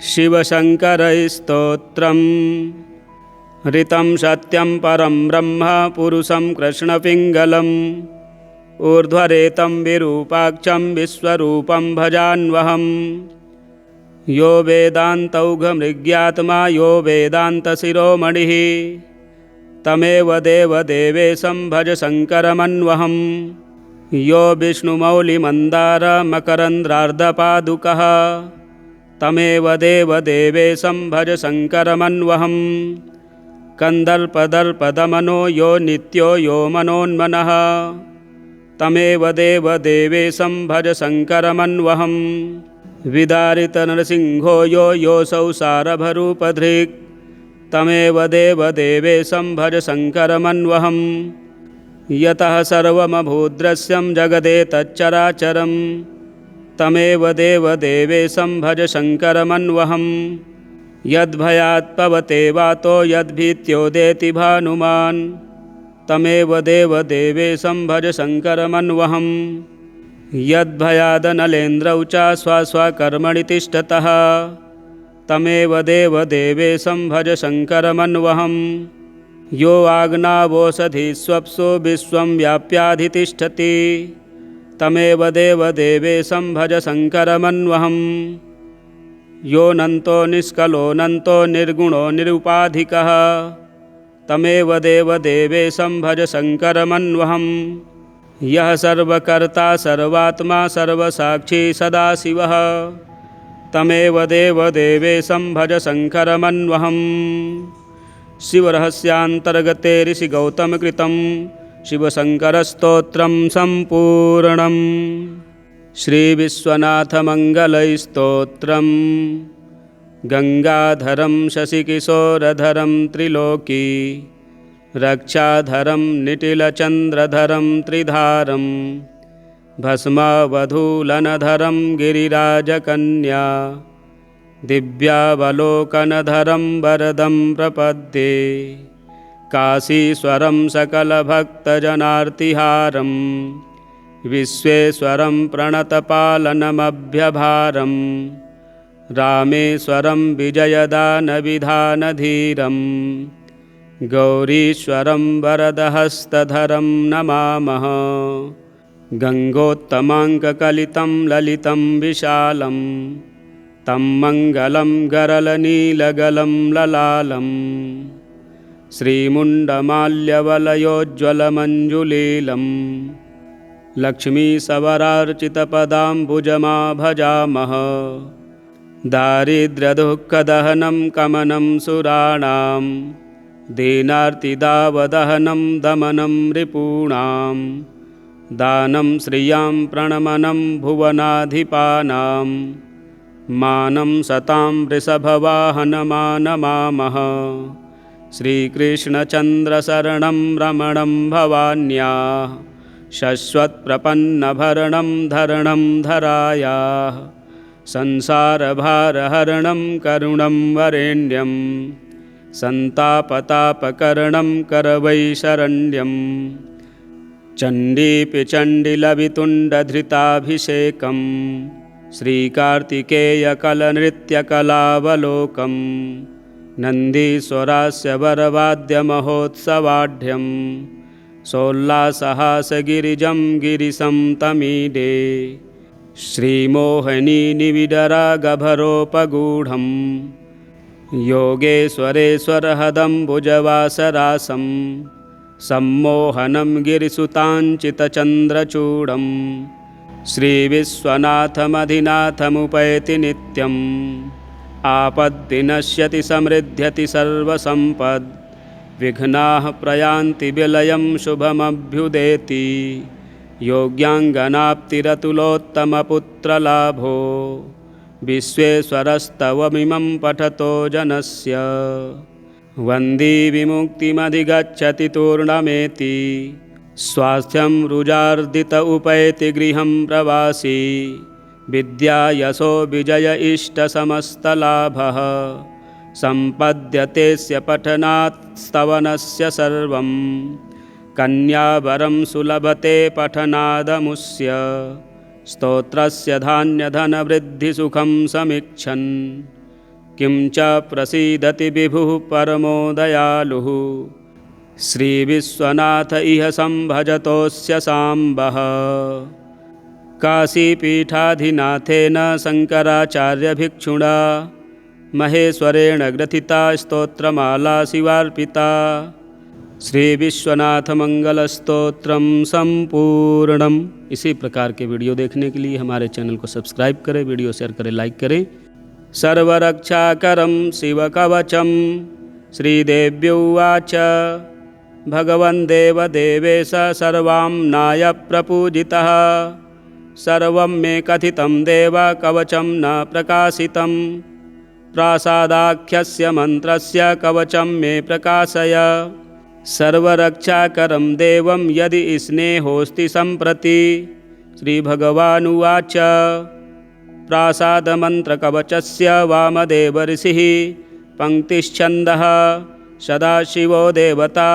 शिवशङ्करैस्तोत्रम् ऋतं सत्यं परं ब्रह्म पुरुषं कृष्णपिङ्गलम् ऊर्ध्वरेतं विरूपाक्षं विश्वरूपं भजान्वहम्। यो वेदान्तौघमृग्यात्मा यो वेदान्तशिरोमणिः तमेव देवदेवेशं भज शङ्करमन्वहम्। यो विष्णुमौलिमन्दारमकरन्द्रार्धपादुकः तमेव देवदेवेशं भज शङ्करमन्वहम्। कन्दर्पदर्पदमनो यो नित्यो यो मनोन्मनः तमेव देवदेवेशं भज शङ्करमन्वहम्। विदारितनरसिंहो यो योऽसौ सारभरूपधृक् तमेव देवदेवेशं भज शङ्करमन्वहम्। यतः सर्वमभूद्दृश्यं जगदेतच्चराचरं तमेव देवदेवेशं भज शङ्करमन्वहम्। यद्भयात् पवते वातो यद्भीत्योदेति भानुमान् तमेव देवदेवेशं भज शङ्करमन्वहम्। यद्भयादनलेन्द्रौ च स्वस्वकर्मणि तिष्ठतः तमेव देवदेवेशं भज शङ्करमन्वहम्। यो आज्ञावोषधिस्वप्सु विश्वं व्याप्याधितिष्ठति तमेव देवदेवेशं भज शङ्करमन्वहम्। यो नन्तो निष्कलो निर्गुणो निरुपाधिकः तमेव देवदेवेशं भज शङ्करमन्वहम्। यः सर्वकर्ता सर्वात्मा सर्वसाक्षी सदाशिवः तमेव देवदेवेशं भज शङ्करमन्वहम्। शिवरहस्यान्तर्गते ऋषिगौतमकृतं शिवशङ्करस्तोत्रं सम्पूर्णम्। श्रीविश्वनाथमङ्गलस्तोत्रम् गङ्गाधरं शशिकिशोरधरं त्रिलोकी रक्षाधरं निटिलचन्द्रधरं त्रिधारं भस्मावधूलनधरं गिरिराजकन्या दिव्यावलोकनधरं वरदं प्रपद्ये। काशीश्वरं सकलभक्तजनार्तिहारं विश्वेश्वरं प्रणतपालनमभ्यभारं रामेश्वरं विजयदानविधानधीरं गौरीश्वरं वरदहस्तधरं नमामः। गङ्गोत्तमाङ्ककलितं ललितं विशालं तं मङ्गलं गरलनीलगलं ललालं श्रीमुण्डमाल्यवलयोज्ज्वलमञ्जुलीलं लक्ष्मीसवरार्चितपदाम्बुजमा भजामः। दारिद्र्यदुःखदहनं कमनं सुराणां दीनार्तिदावदहनं दमनं रिपूणां दानं श्रियां प्रणमनं भुवनाधिपानां मानं सतां वृषभवाहनमानमामः। श्रीकृष्णचन्द्रशरणं रमणं भवान्याः शश्वत्प्रपन्नभरणं धरणं धरायाः संसारभारहरणं करुणं वरेण्यं सन्तापतापकरणं करवैशरण्यं। चण्डीपि चण्डिलवितुण्डधृताभिषेकं श्रीकार्तिकेयकलनृत्यकलावलोकं नन्दीश्वरास्य वरवाद्यमहोत्सवाढ्यं सोल्लासहासगिरिजं गिरिशं तमीडे। श्रीमोहिनीनिविडरागभरोपगूढं योगेश्वरेश्वरहदम्बुजवासरासं सम्मोहनं गिरिसुताञ्चितचन्द्रचूडं श्रीविश्वनाथमधिनाथमुपैति नित्यम्। आपद्विनश्यति समृद्ध्यति सर्वसम्पद् विघ्नाः प्रयान्ति विलयं शुभमभ्युदेति। योग्याङ्गनाप्तिरतुलोत्तमपुत्रलाभो विश्वेश्वरस्तवमिमं पठतो जनस्य। वन्दी विमुक्तिमधिगच्छति तूर्णमेति स्वास्थ्यं रुजार्दित उपैति गृहं प्रवासी। विद्या यशो विजय इष्टसमस्तलाभः सम्पद्यतेस्य पठनात् स्तवनस्य सर्वं। कन्यावरं सुलभते पठनादमुष्य स्तोत्रस्य धान्यधनवृद्धिसुखं समीक्षन् किं च प्रसीदति विभुः परमो दयालुः श्रीविश्वनाथ इह संभजतोऽस्य साम्बः काशीपीठाधिनाथेन शङ्कराचार्यभिक्षुणा महेश्वरेण ग्रथिता स्तोत्रमाला शिवार्पिता श्री विश्वनाथ मंगल स्तोत्रम संपूर्णम। इसी प्रकार के वीडियो देखने के लिए हमारे चैनल को सब्सक्राइब करें, वीडियो शेयर करें, लाइक करें। सर्वरक्षाकरं शिवकवचं श्रीदेव्युवाच भगवन् देवदेवेश सर्वाम्नाय प्रपूजितः सर्वं मे कथितं देव कवचं न प्रकाशितं प्रासादाख्यस्य मन्त्रस्य कवचं मे प्रकाशय सर्वरक्षाकरं देवं यदि स्नेहोऽस्ति सम्प्रति। श्रीभगवानुवाच प्रासादमन्त्रकवचस्य वामदेव ऋषिः पङ्क्तिश्छन्दः सदाशिवो देवता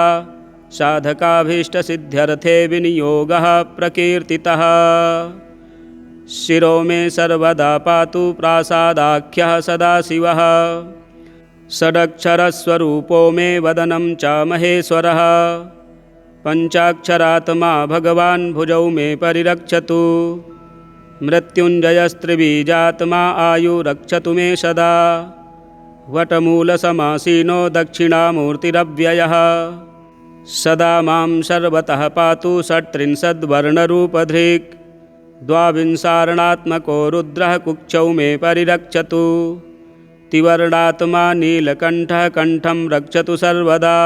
साधकाभीष्टसिद्ध्यर्थे विनियोगः प्रकीर्तितः शिरो मे सर्वदा पातु प्रासादाख्यः सदाशिवः षडक्षरस्वरूपो मे वदनं च महेश्वरः पञ्चाक्षरात्मा भगवान् भुजौ मे परिरक्षतु मृत्युञ्जयस्त्रिबीजात्मा आयुरक्षतु मे सदा वटमूलसमासीनो दक्षिणामूर्तिरव्ययः सदा मां सर्वतः पातु षट्त्रिंशद्वर्णरूपधृक् द्वाविंशारणात्मको रुद्रः कुक्षौ मे परिरक्षतु तिवर्णात्मा नीलकण्ठः कण्ठं रक्षतु सर्वदा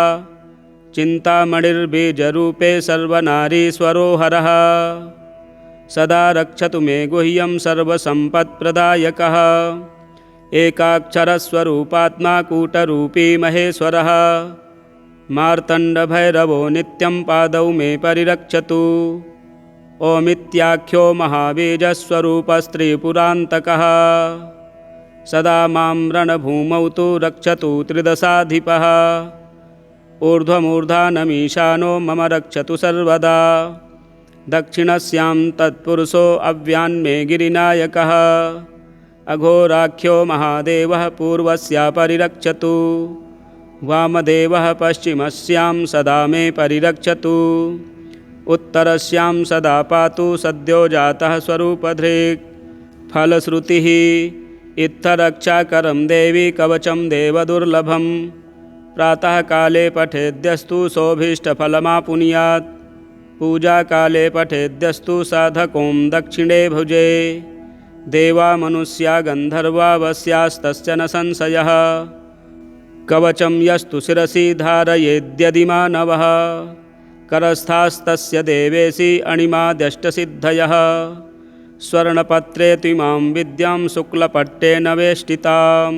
चिन्तामणिर्बीजरूपे सर्वनारीश्वरो हरः सदा रक्षतु मे गुह्यं सर्वसम्पत्प्रदायकः एकाक्षरस्वरूपात्मा कूटरूपी महेश्वरः मार्तण्डभैरवो नित्यं पादौ मे परिरक्षतु ओमित्याख्यो महाबीजस्वरूपस्त्रीपुरान्तकः सदा मां रणभूमौ तु रक्षतु त्रिदशाधिपः ऊर्ध्वमूर्धानमीशानो मम रक्षतु सर्वदा दक्षिणस्यां तत्पुरुषो अव्यान्मे गिरिनायकः अघोराख्यो महादेवः पूर्वस्या परिरक्षतु वामदेवः पश्चिमस्यां सदा मे परिरक्षतु उत्तरस्यां सदा पातु सद्यो जातः स्वरूपधृक् फलश्रुतिः इत्थरक्षाकरं देवी कवचं देवदुर्लभं प्रातःकाले पठेद्यस्तु सोऽभीष्टफलमापुनुयात् पूजाकाले पठेद्यस्तु साधकों दक्षिणे भुजे देवा मनुष्या गन्धर्वा वस्यास्तस्य न संशयः कवचं यस्तु शिरसि धारयेद्यदि मानवः करस्थास्तस्य देवेशि अणिमाद्यष्टसिद्धयः स्वर्णपत्रे त्विमां विद्यां शुक्लपट्टेन वेष्टितां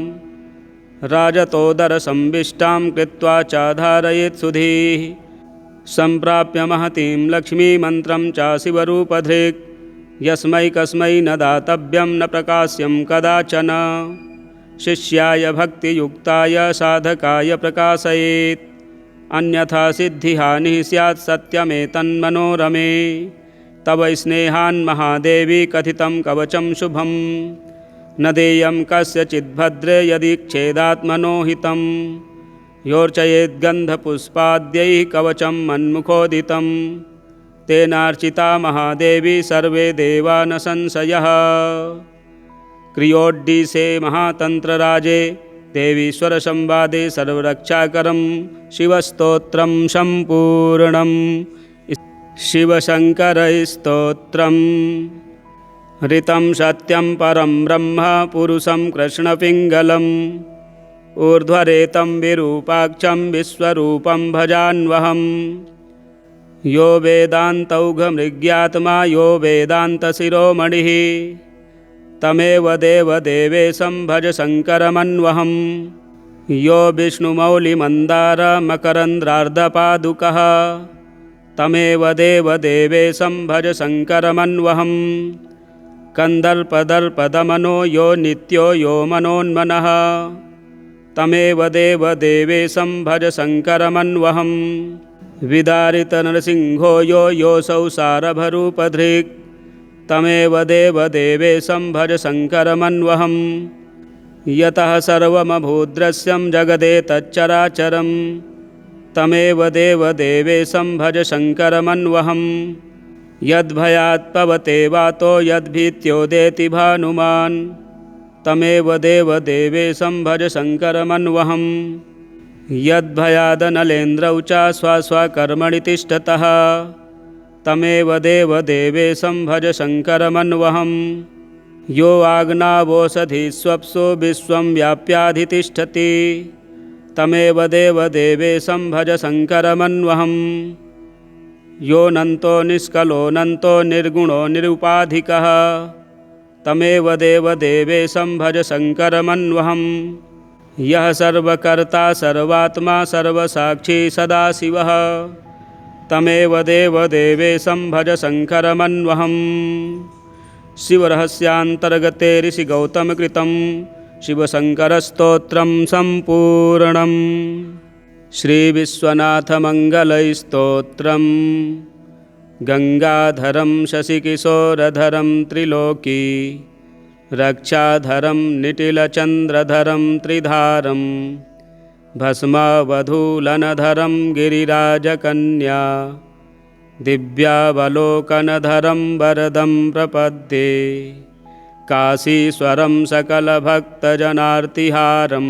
राजतोदरसंविष्टां कृत्वा च धारयेत् सुधीः सम्प्राप्य महतीं लक्ष्मीमन्त्रं च शिवरूपधृक् यस्मै कस्मै न दातव्यं न प्रकाश्यं कदाचन शिष्याय भक्तियुक्ताय साधकाय प्रकाशयेत् अन्यथा सिद्धिहानिः स्यात् सत्यमेतन्मनोरमे तव स्नेहान् महादेवी कथितं कवचं शुभं न देयं कस्यचिद्भद्रे यदि क्षेदात्मनो हितं योर्चयेद्गन्धपुष्पाद्यैः कवचं मन्मुखोदितं तेनार्चिता महादेवी सर्वे देवा न संशयः क्रियोड्डीसे महातन्त्रराजे देवीश्वरसंवादे सर्वरक्षाकरं शिवस्तोत्रं सम्पूर्णम्। शिवशङ्करस्तोत्रम् ऋतं सत्यं परं ब्रह्म पुरुषं कृष्णपिङ्गलम् ऊर्ध्वरेतं विरूपाक्षं विश्वरूपं भजान्वहम् यो वेदान्तौघमृग्यात्मा यो वेदान्तशिरोमणिः तमेव देवदेवेशं भज शङ्करमन्वहम् यो विष्णुमौलिमन्दारमकरन्द्रार्धपादुकः तमेव देवदेवेशं भज शङ्करमन्वहम् कन्दर्पदर्पदमनो यो नित्यो यो मनोन्मनः तमेव देवदेवेशं भज शङ्करमन्वहम् विदारितनरसिंहो यो योऽसौ सारभरूपधृक् तमेव देवदेवेशं भज शङ्करमन्वहम् यतः सर्वमभूद्दृश्यं जगदेतच्चराचरं तमेव देवदेवेशं भज शङ्करमन्वहम् यद्भयात् पवते वातो यद्भीत्योदेति भानुमान् तमेव देवदेवेशं भज शङ्करमन्वहम् यद्भयादनलेन्द्रौ च स्वस्वकर्मणि तिष्ठतः तमेव देवदेवेशं भज शङ्करमन्वहम् यो आज्ञावोषधिस्वप्सु विश्वं व्याप्याधितिष्ठति तमेव देवदेवेशं भज शङ्करमन्वहम् योऽनन्तो निष्कलोऽनन्तो निर्गुणो निरुपाधिकः तमेव देवदेवेशं भज शङ्करमन्वहम् यः सर्वकर्ता सर्वात्मा सर्वसाक्षी सदाशिवः तमेव देवदेवेशं भज शङ्करमन्वहम् शिवरहस्यान्तर्गते ऋषिगौतमकृतं शिवशङ्करस्तोत्रं सम्पूर्णम् श्रीविश्वनाथमङ्गलस्तोत्रम् गङ्गाधरं शशिकिशोरधरं त्रिलोकी रक्षाधरं निटिलचन्द्रधरं त्रिधारं भस्मावधूलनधरं गिरिराजकन्या दिव्यावलोकनधरं वरदं प्रपद्ये काशीश्वरं सकलभक्तजनार्तिहारं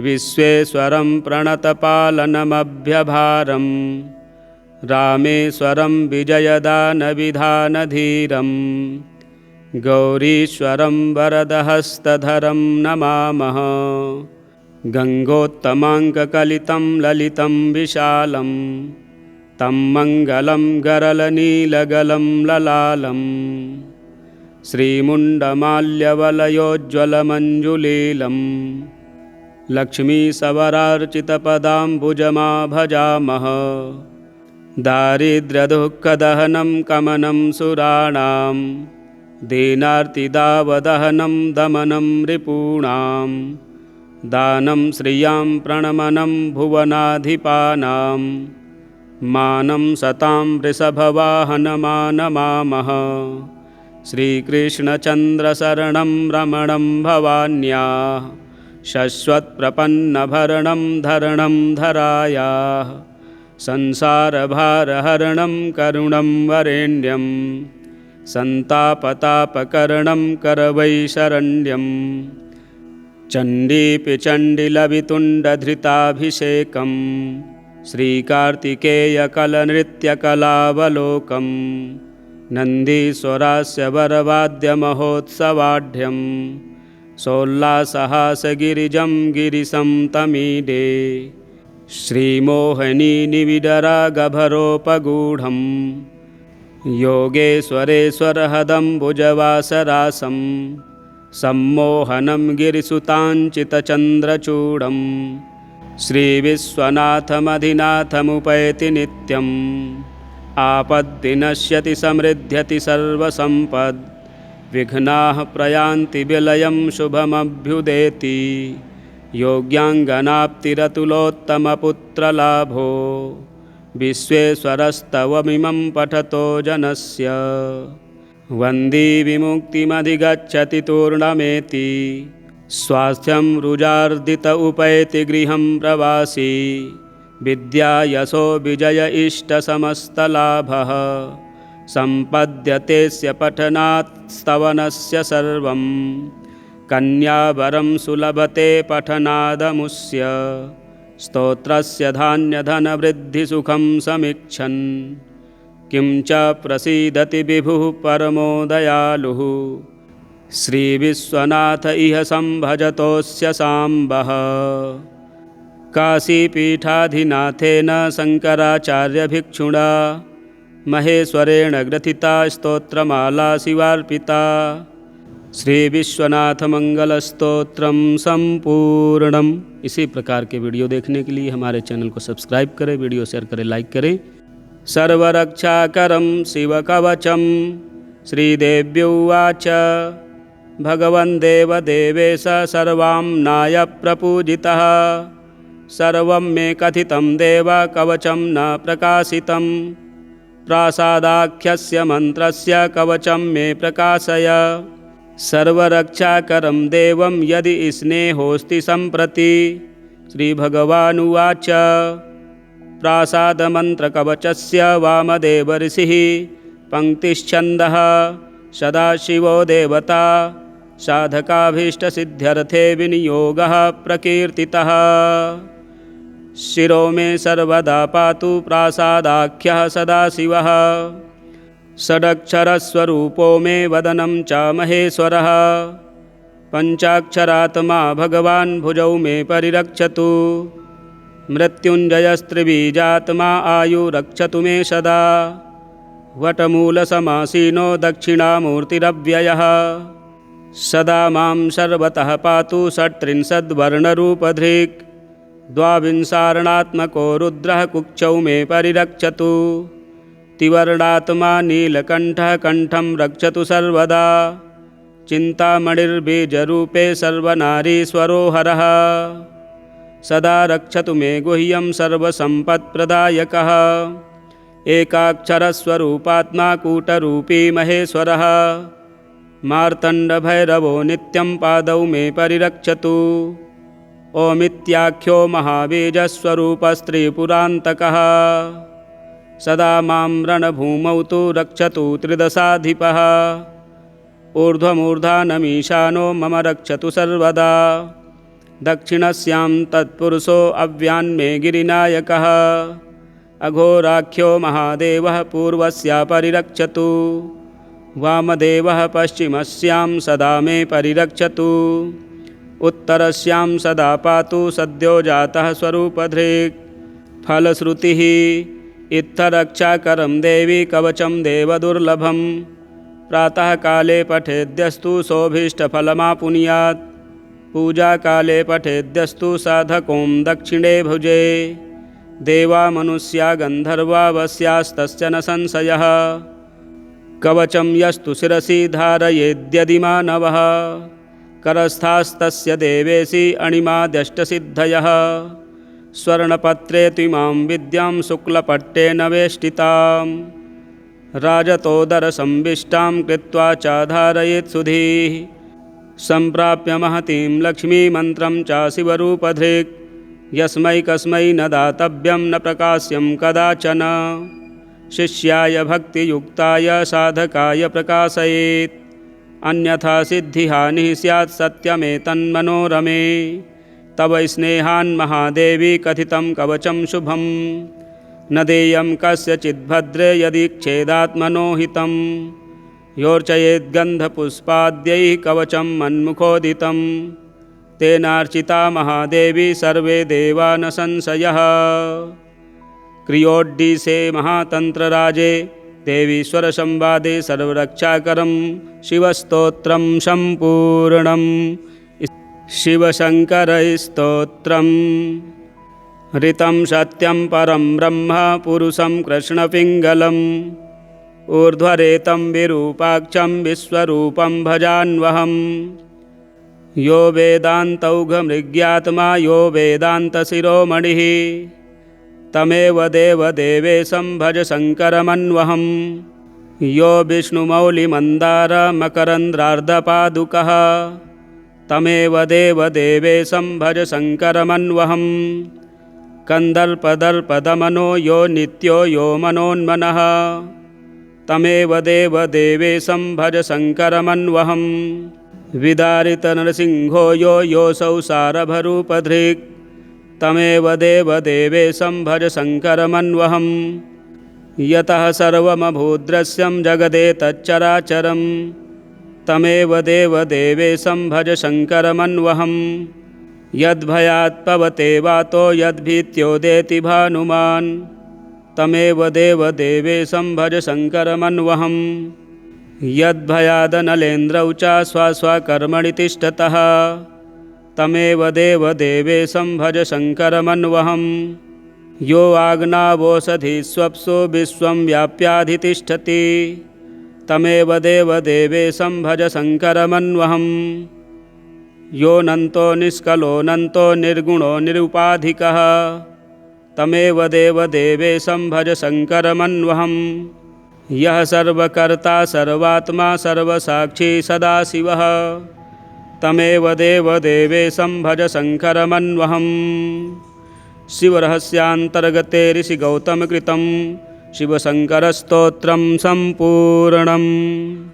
विश्वेश्वरं प्रणतपालनमभ्यभारं रामेश्वरं विजयदानविधानधीरं गौरीश्वरं वरदहस्तधरं नमामः गङ्गोत्तमाङ्ककलितं ललितं विशालं तं मङ्गलं गरलनीलगलं ललालं श्रीमुण्डमाल्यवलयोज्ज्वलमञ्जुलीलं लक्ष्मीसवरार्चितपदाम्बुजमा भजामः दारिद्र्यदुःखदहनं कमनं सुराणां दीनार्तिदावदहनं दमनं रिपूणां दानं श्रियां प्रणमनं भुवनाधिपानां मानं सतां वृषभवाहनमानमामः श्रीकृष्णचन्द्रशरणं रमणं भवान्याः शश्वत्प्रपन्नभरणं धरणं धरायाः संसारभारहरणं करुणं वरेण्यं सन्तापतापकरणं करवैशरण्यं चण्डीपिचण्डिलवितुण्डधृताभिषेकं श्रीकार्तिकेयकलनृत्यकलावलोकं नन्दीश्वरास्य वरवाद्यमहोत्सवाढ्यं सोल्लासहासगिरिजं गिरिशं तमीडे श्रीमोहिनीनिविडरागभरोपगूढं योगेश्वरेश्वरहदम्बुजवासरासं सम्मोहनं गिरिसुताञ्चितचन्द्रचूडं श्रीविश्वनाथमधिनाथमुपैति नित्यम् आपद्विनश्यति समृद्ध्यति सर्वसम्पद् विघ्नाः प्रयान्ति विलयं शुभमभ्युदेति योग्याङ्गनाप्तिरतुलोत्तमपुत्रलाभो विश्वेश्वरस्तवमिमं पठतो जनस्य वन्दी विमुक्तिमधिगच्छति तूर्णमेति स्वास्थ्यं रुजार्दित उपैति गृहं प्रवासी विद्या यशो विजय इष्टसमस्तलाभः सम्पद्यतेऽस्य पठनात् स्तवनस्य सर्वं कन्यावरं सुलभते पठनादमुष्य स्तोत्रस्य धान्यधनवृद्धिसुखं समीक्षन् किं च प्रसीदति विभुः परमो दयालुः श्रीविश्वनाथ इह संभजतोऽस्य साम्बः काशीपीठाधिनाथेन शङ्कराचार्यभिक्षुणा महेश्वरेण ग्रथिता स्तोत्रमाला शिवार्पिता श्रीविश्वनाथमंगलस्तोत्रम संपूर्णम। इसी प्रकार के वीडियो देखने के लिए हमारे चैनल को सब्सक्राइब करें, वीडियो शेयर करें, लाइक करें। सर्वरक्षाकरं शिवकवचं श्रीदेव्युवाच भगवन् देवदेवेश सर्वाम्नाय प्रपूजितः सर्वं मे कथितं देव कवचं न प्रकाशितं प्रासादाख्यस्य मन्त्रस्य कवचं मे प्रकाशय सर्वरक्षाकरं देवं यदि स्नेहोऽस्ति सम्प्रति। श्रीभगवानुवाच प्रासादमन्त्रकवचस्य वामदेव ऋषिः पङ्क्तिश्छन्दः सदाशिवो देवता साधकाभीष्टसिद्ध्यर्थे विनियोगः प्रकीर्तितः। शिरो मे सर्वदा पातु प्रासादाख्यः सदाशिवः षडक्षरस्वरूपो मे वदनं च महेश्वरः। पञ्चाक्षरात्मा भगवान् भुजौ मे परिरक्षतु मृत्युञ्जयस्त्रिबीजात्मा आयुरक्षतु मे सदा। वटमूलसमासीनो दक्षिणामूर्तिरव्ययः सदा मां सर्वतः पातु षट्त्रिंशद्वर्णरूपधृक्। द्वाविंशारणात्मको रुद्रः कुक्षौ मे परिरक्षतु त्रिवर्णात्मा नीलकण्ठः कण्ठं रक्षतु सर्वदा। चिन्तामणिर्बीजरूपे सर्वनारीश्वरो हरः सदा रक्षतु मे गुह्यं सर्वसम्पत्प्रदायकः। एकाक्षरस्वरूपात्मा कूटरूपी महेश्वरः मार्तण्डभैरवो नित्यं पादौ मे परिरक्षतु। ओमित्याख्यो महाबीजस्वरूपस्त्रिपुरान्तकः सदा मां रणभूमौ तु रक्षतु त्रिदशाधिपः। ऊर्ध्वमूर्धानमीशानो मम रक्षतु सर्वदा। दक्षिणस्यां तत्पुरुषो अव्यान्मे गिरिनायकः अघोराख्यो महादेवः पूर्वस्या परिरक्षतु। वामदेवः पश्चिमस्यां सदा मे परिरक्षतु। उत्तरस्यां सदा पातु सद्यो जातः स्वरूपधृक्। फलश्रुतिः इत्थरक्षाकरं देवी कवचं देवदुर्लभं प्रातःकाले पठेद्यस्तु सोऽभीष्टफलमापुनुयात्। पूजाकाले पठेद्यस्तु साधकों दक्षिणे भुजे। देवा मनुष्या गन्धर्वा वस्यास्तस्य न संशयः कवचं यस्तु शिरसि धारयेद्यदि मानवः करस्थास्तस्य देवेशि अणिमाद्यष्टसिद्धयः। स्वर्णपत्रे त्विमां विद्यां शुक्लपट्टेन वेष्टितां राजतोदरसंविष्टां कृत्वा च धारयेत् सुधीः। सम्प्राप्य महतीं लक्ष्मीमन्त्रं च शिवरूपधृक् यस्मै कस्मै न दातव्यं न प्रकाश्यं कदाचन। शिष्याय भक्तियुक्ताय साधकाय प्रकाशयेत् अन्यथा सिद्धिहानिः स्यात् सत्यमेतन्मनोरमे। तव स्नेहान् महादेवी कथितं कवचं शुभं न देयं कस्यचिद्भद्रे यदि क्षेदात्मनो हितं। योर्चयेद्गन्धपुष्पाद्यैः कवचं मन्मुखोदितं तेनार्चिता महादेवी सर्वे देवा न संशयः। क्रियोड्डीसे महातन्त्रराजे देवीश्वरसंवादे सर्वरक्षाकरं शिवस्तोत्रं सम्पूर्णम्। शिवशङ्करस्तोत्रम् ऋतं सत्यं परं ब्रह्म पुरुषं कृष्णपिङ्गलम् ऊर्ध्वरेतं विरूपाक्षं विश्वरूपं भजान्वहम्। यो वेदान्तौघमृग्यात्मा यो वेदान्तशिरोमणिः तमेव देवदेवेशं भज शङ्करमन्वहम्। यो विष्णुमौलिमन्दारमकरन्द्रार्धपादुकः तमेव देवदेवेशं भज शङ्करमन्वहम्। कन्दर्पदर्पदमनो यो नित्यो यो मनोन्मनः तमेव देवदेवेशं भज शङ्करमन्वहम्। विदारितनरसिंहो यो योऽसौ सारभरूपधृक् तमेव देवदेवेशं भज शङ्करमन्वहम्। यतः सर्वमभूद्दृश्यं जगदेतच्चराचरं तमेव देवदेवेशं भज शङ्करमन्वहम्। यद्भयात् पवते वातो यद्भीत्योदेति भानुमान् तमेव देवदेवेशं भज शङ्करमन्वहम्। यद्भयादनलेन्द्रौ च स्वस्वकर्मणि तिष्ठतः तमेव देवदेवेशं भज शङ्करमन्वहम्। यो आज्ञावोषधिस्वप्सु विश्वं व्याप्याधितिष्ठति तमेव देवदेवेशं भज शङ्करमन्वहम्। यो नन्तो निष्कलो निर्गुणो निरुपाधिकः तमेव देवदेवेशं भज शङ्करमन्वहम्। यः सर्वकर्ता सर्वात्मा सर्वसाक्षी सदाशिवः तमेव देवदेवेशं भज शङ्करमन्वहम्। शिवरहस्यान्तर्गते ऋषिगौतमकृतं शिवशङ्करस्तोत्रं सम्पूर्णम्।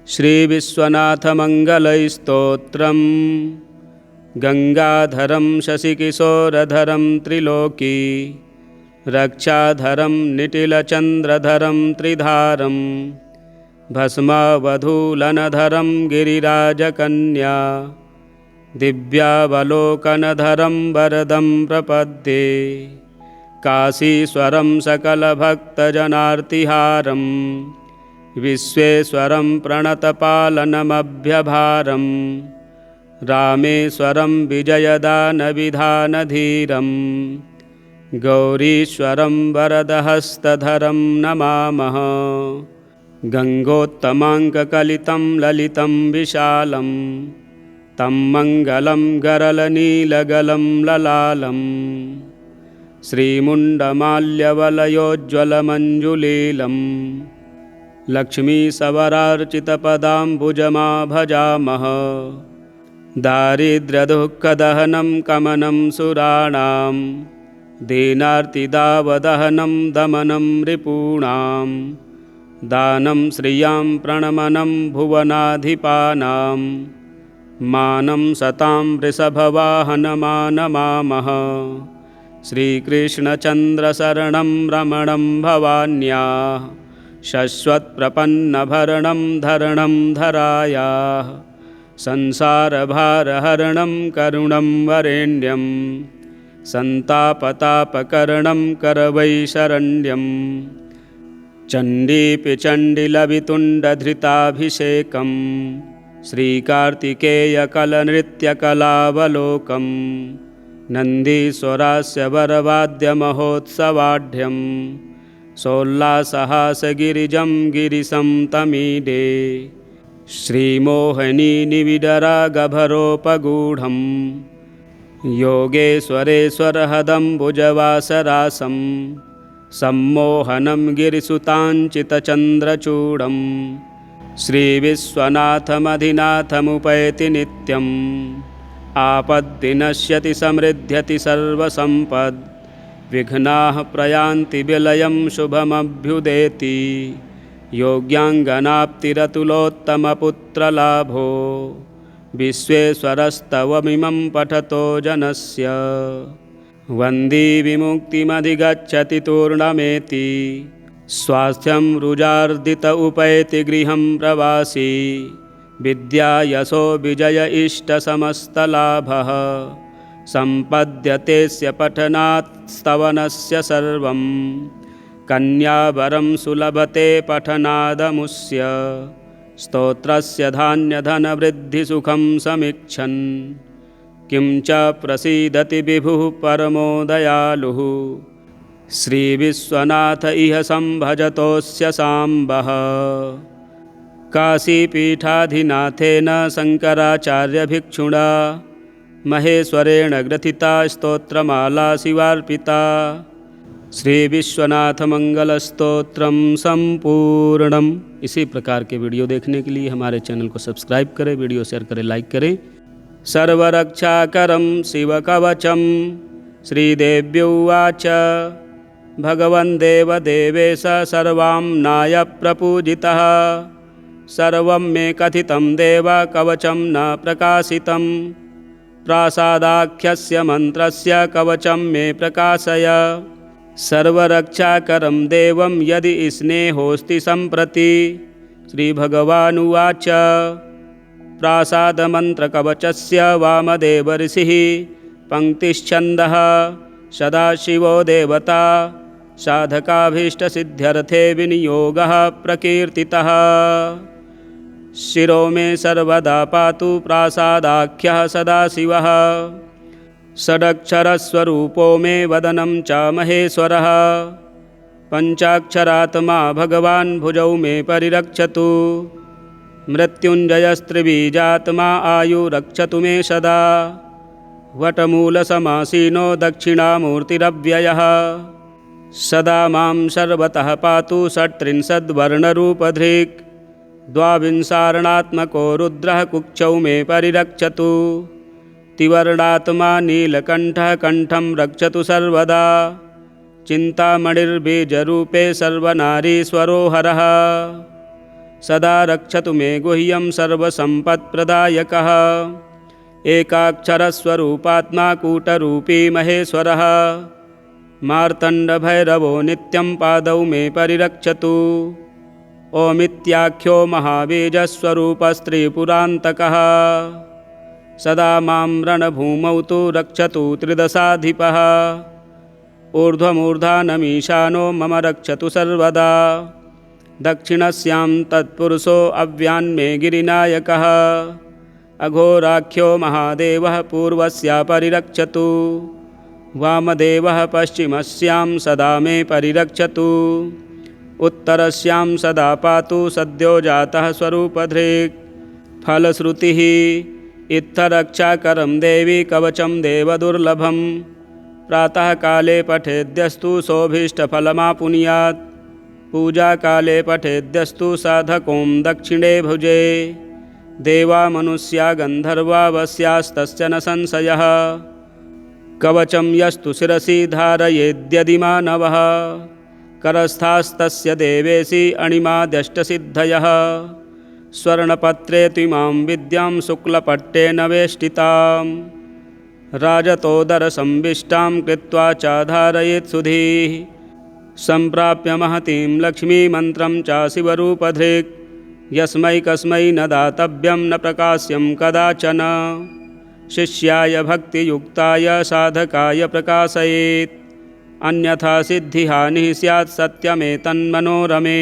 श्रीविश्वनाथमङ्गलस्तोत्रम्। गङ्गाधरं शशिकिशोरधरं त्रिलोकी रक्षाधरं निटिलचन्द्रधरं त्रिधारं भस्मावधूलनधरं गिरिराजकन्या दिव्यावलोकनधरं वरदं प्रपद्ये। काशीश्वरं सकलभक्तजनार्तिहारं विश्वेश्वरं प्रणतपालनमभ्यभारं रामेश्वरं विजयदानविधानधीरं गौरीश्वरं वरदहस्तधरं नमामः। गङ्गोत्तमाङ्ककलितं ललितं विशालं तं मङ्गलं गरलनीलगलं ललालं श्रीमुण्डमाल्यवलयोज्ज्वलमञ्जुलीलं लक्ष्मीसवरार्चितपदाम्बुजमा भजामः। दारिद्र्यदुःखदहनं कमनं सुराणां दीनार्तिदावदहनं दमनं रिपूणां दानं श्रियां प्रणमनं भुवनाधिपानां मानं सतां वृषभवाहनमानमामः। श्रीकृष्णचन्द्रशरणं रमणं भवान्याः शश्वत्प्रपन्नभरणं धरणं धरायाः संसारभारहरणं करुणं वरेण्यं सन्तापतापकरणं करवैशरण्यं। चण्डीपि चण्डिलवितुण्डधृताभिषेकं श्रीकार्तिकेयकलनृत्यकलावलोकं नन्दीश्वरास्य वरवाद्यमहोत्सवाढ्यं सोल्लासहासगिरिजं गिरिशं तमीडे। श्रीमोहिनीनिविडरागभरोपगूढं योगेश्वरेश्वरहदम्बुजवासरासं सम्मोहनं गिरिसुताञ्चितचन्द्रचूडं श्रीविश्वनाथमधिनाथमुपैति नित्यम्। आपद्विनश्यति समृद्ध्यति सर्वसम्पद् विघ्नाः प्रयान्ति विलयं शुभमभ्युदेति। योग्याङ्गनाप्तिरतुलोत्तमपुत्रलाभो विश्वेश्वरस्तवमिमं पठतो जनस्य। वन्दी विमुक्तिमधिगच्छति तूर्णमेति स्वास्थ्यं रुजार्दित उपैति गृहं प्रवासी। विद्या यशो विजय इष्टसमस्तलाभः सम्पद्यतेस्य पठनात् स्तवनस्य सर्वं। कन्यावरं सुलभते पठनादमुष्य स्तोत्रस्य धान्यधनवृद्धिसुखं समीक्षन्। किं च प्रसीदति विभुः परमो दयालुः श्रीविश्वनाथ इह संभजतोऽस्य साम्बः। काशीपीठाधिनाथेन शङ्कराचार्यभिक्षुणा महेश्वरेण ग्रथिता स्तोत्रमाला शिवार्पिता। श्री विश्वनाथ मंगल स्तोत्रम संपूर्णम। इसी प्रकार के वीडियो देखने के लिए हमारे चैनल को सब्सक्राइब करें, वीडियो शेयर करें, लाइक करें। सर्वरक्षाकरं शिवकवचं श्रीदेव्युवाच भगवन् देवदेवेश सर्वाम्नाय प्रपूजितः। सर्वं मे कथितं देव कवचं न प्रकाशितं। प्रासादाख्यस्य मन्त्रस्य कवचं मे प्रकाशय। सर्वरक्षाकरं देवं यदि स्नेहोऽस्ति सम्प्रति। श्रीभगवानुवाच प्रासादमन्त्रकवचस्य वामदेव ऋषिः पङ्क्तिश्छन्दः। सदाशिवो देवता साधकाभीष्टसिद्ध्यर्थे विनियोगः प्रकीर्तितः। शिरो मे सर्वदा पातु प्रासादाख्यः सदाशिवः। षडक्षरस्वरूपो मे वदनं च महेश्वरः। पञ्चाक्षरात्मा भगवान् भुजौ मे परिरक्षतु। मृत्युञ्जयस्त्रिबीजात्मा आयुरक्षतु मे सदा। वटमूलसमासीनो दक्षिणामूर्तिरव्ययः। सदा मां सर्वतः पातु षट्त्रिंशद्वर्णरूपधृक् द्वाविंशारणात्मको रुद्रः कुक्षौ मे परिरक्षतु त्रिवर्णात्मा नीलकण्ठः कण्ठं रक्षतु सर्वदा चिन्तामणिर्बीजरूपे सर्वनारीश्वरो हरः सदा रक्षतु मे गुह्यं सर्वसम्पत्प्रदायकः एकाक्षरस्वरूपात्मा कूटरूपी महेश्वरः मार्तण्डभैरवो नित्यं पादौ मे परिरक्षतु ओमित्याख्यो महाबीजस्वरूपस्त्रीपुरान्तकः सदा मां रणभूमौ तु रक्षतु त्रिदशाधिपः ऊर्ध्वमूर्धानमीशानो मम रक्षतु सर्वदा दक्षिणस्यां तत्पुरुषो अव्यान्मे गिरिनायकः अघोराख्यो महादेवः पूर्वस्या परिरक्षतु वामदेवः पश्चिमस्यां सदा मे परिरक्षतु उत्तरस्यां सदा पातु सद्यो जातः स्वरूपधृक् फलश्रुतिः इत्थरक्षाकरं देवी कवचं देवदुर्लभं प्रातःकाले पठेद्यस्तु सोऽभीष्टफलमापुनुयात् पूजाकाले पठेद्यस्तु साधकों दक्षिणे भुजे देवा मनुष्या गन्धर्वा वस्यास्तस्य न संशयः कवचं यस्तु शिरसि धारयेद्यदि मानवः करस्थास्तस्य देवेशि अणिमाद्यष्टसिद्धयः स्वर्णपत्रे त्विमां विद्यां शुक्लपट्टेन वेष्टितां राजतोदरसंविष्टां कृत्वा च धारयेत् सुधीः सम्प्राप्य महतीं लक्ष्मीमन्त्रं च शिवरूपधृक् यस्मै कस्मै न दातव्यं न प्रकाश्यं कदाचन शिष्याय भक्तियुक्ताय साधकाय प्रकाशयेत् अन्यथा सिद्धिहानिः स्यात् सत्यमेतन्मनोरमे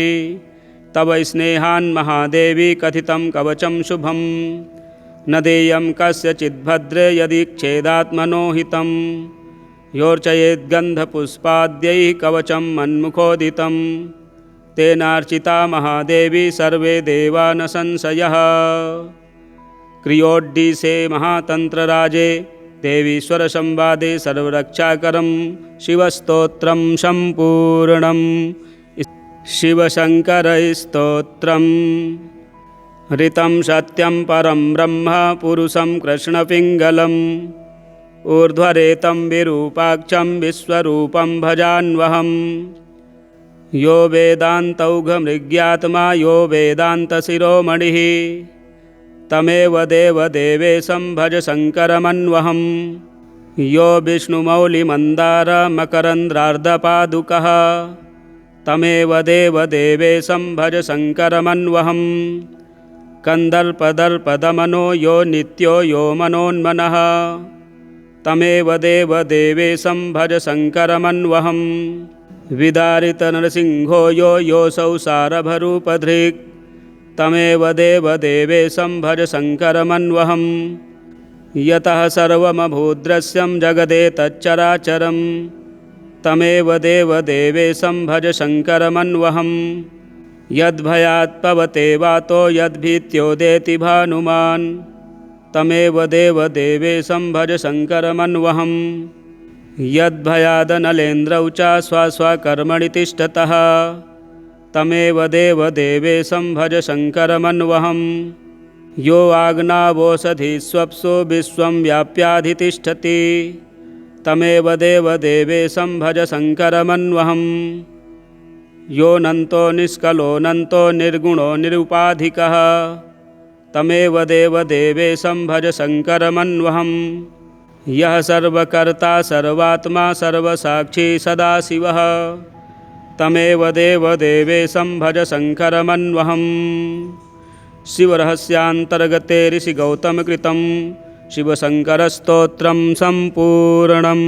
तव स्नेहान् महादेवी कथितं कवचं शुभं न देयं कस्यचिद्भद्रे यदि क्षेदात्मनो हितं योर्चयेद्गन्धपुष्पाद्यैः कवचं मन्मुखोदितं तेनार्चिता महादेवी सर्वे देवा न संशयः क्रियोड्डीसे महातन्त्रराजे देवीश्वरसंवादे सर्वरक्षाकरं शिवस्तोत्रं सम्पूर्णम् शिवशङ्करस्तोत्रं ऋतं सत्यं परं ब्रह्म पुरुषं कृष्णपिङ्गलम् ऊर्ध्वरेतं विरूपाक्षं विश्वरूपं भजान्वहम् यो वेदान्तौघमृग्यात्मा यो वेदान्तशिरोमणिः तमेव देवदेवेशं भज शङ्करमन्वहम् यो विष्णुमौलिमन्दारमकरन्द्रार्धपादुकः तमेव देवदेवेशं भज शङ्करमन्वहम् कन्दर्पदर्पदमनो यो नित्यो यो मनोन्मनः तमेव देवदेवेशं भज शङ्करमन्वहम् विदारितनरसिंहो यो योऽसौ सारभरूपधृक् तमेव देवदेवेशं भज शङ्करमन्वहम् यतः सर्वमभूद्दृश्यं जगदेतच्चराचरं तमेव देवदेवेशं भज शङ्करमन्वहम् यद्भयात् पवते वातो यद्भीत्योदेति भानुमान् तमेव देवदेवेशं भज शङ्करमन्वहम् यद्भयादनलेन्द्रौ च स्वस्वकर्मणि तिष्ठतः तमेव देवदेवेशं भज शङ्करमन्वहम् यो आज्ञावोषधिस्वप्सु विश्वं व्याप्याधितिष्ठति तमेव देवदेवेशं भज शङ्करमन्वहम् योऽनन्तो निष्कलोऽनन्तो निर्गुणो निरुपाधिकः तमेव देवदेवेशं भज शङ्करमन्वहम् यः सर्वकर्ता सर्वात्मा सर्वसाक्षी सदाशिवः तमेव देवदेवेशं भज शङ्करमन्वहम् शिवरहस्यान्तर्गते ऋषिगौतमकृतं शिवशङ्करस्तोत्रं सम्पूर्णम्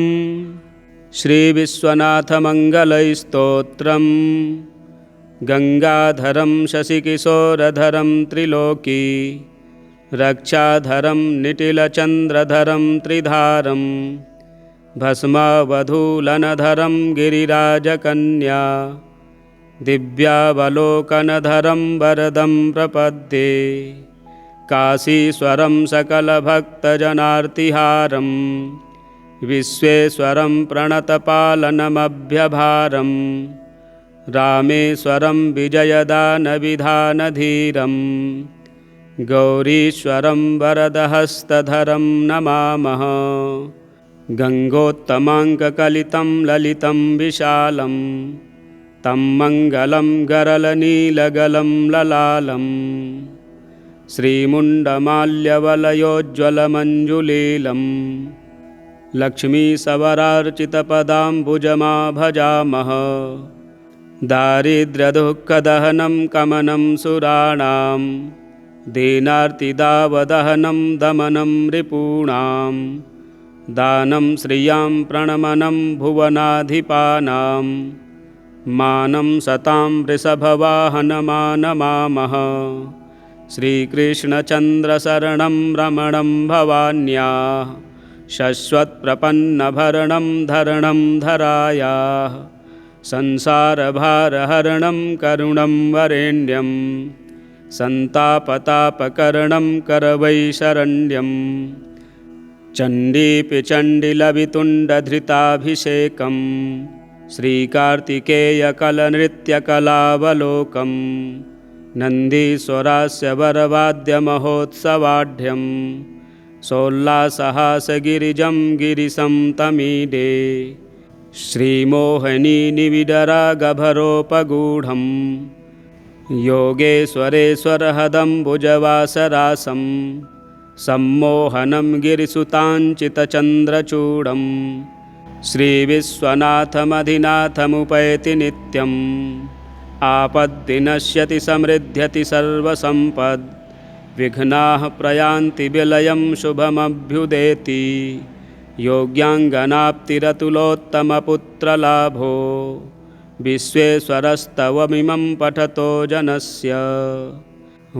श्रीविश्वनाथमङ्गलस्तोत्रम् गङ्गाधरं शशिकिशोरधरं त्रिलोकी रक्षाधरं निटिलचन्द्रधरं त्रिधारं भस्मावधूलनधरं गिरिराजकन्या दिव्यावलोकनधरं वरदं प्रपद्ये काशीश्वरं सकलभक्तजनार्तिहारं विश्वेश्वरं प्रणतपालनमभ्यभारं रामेश्वरं विजयदानविधानधीरं गौरीश्वरं वरदहस्तधरं नमामः। गङ्गोत्तमाङ्ककलितं ललितं विशालं तं मङ्गलं गरलनीलगलं ललालं श्रीमुण्डमाल्यवलयोज्ज्वलमञ्जुलीलं लक्ष्मीसवरार्चितपदाम्बुजमा भजामः। दारिद्र्यदुःखदहनं कमनं सुराणां दीनार्तिदावदहनं दमनं रिपूणां दानं श्रियां प्रणमनं भुवनाधिपानां मानं सतां वृषभवाहनमानमामः। श्रीकृष्णचन्द्रशरणं रमणं भवान्याः शश्वत्प्रपन्नभरणं धरणं धरायाः संसारभारहरणं करुणं वरेण्यं सन्तापतापकरणं करवैशरण्यं चण्डीपि चण्डिलवितुण्डधृताभिषेकं श्रीकार्तिकेयकलनृत्यकलावलोकं नन्दीश्वरास्य वरवाद्यमहोत्सवाढ्यं सोल्लासहासगिरिजं गिरिशं तमीडे श्रीमोहिनीनिविडरागभरोपगूढं योगेश्वरेश्वरहदम्बुजवासरासं सम्मोहनं गिरिसुताञ्चितचन्द्रचूडं श्रीविश्वनाथमधिनाथमुपैति नित्यम् आपद्विनश्यति समृद्ध्यति सर्वसम्पद् विघ्नाः प्रयान्ति विलयं शुभमभ्युदेति योग्याङ्गनाप्तिरतुलोत्तमपुत्रलाभो विश्वेश्वरस्तवमिमं पठतो जनस्य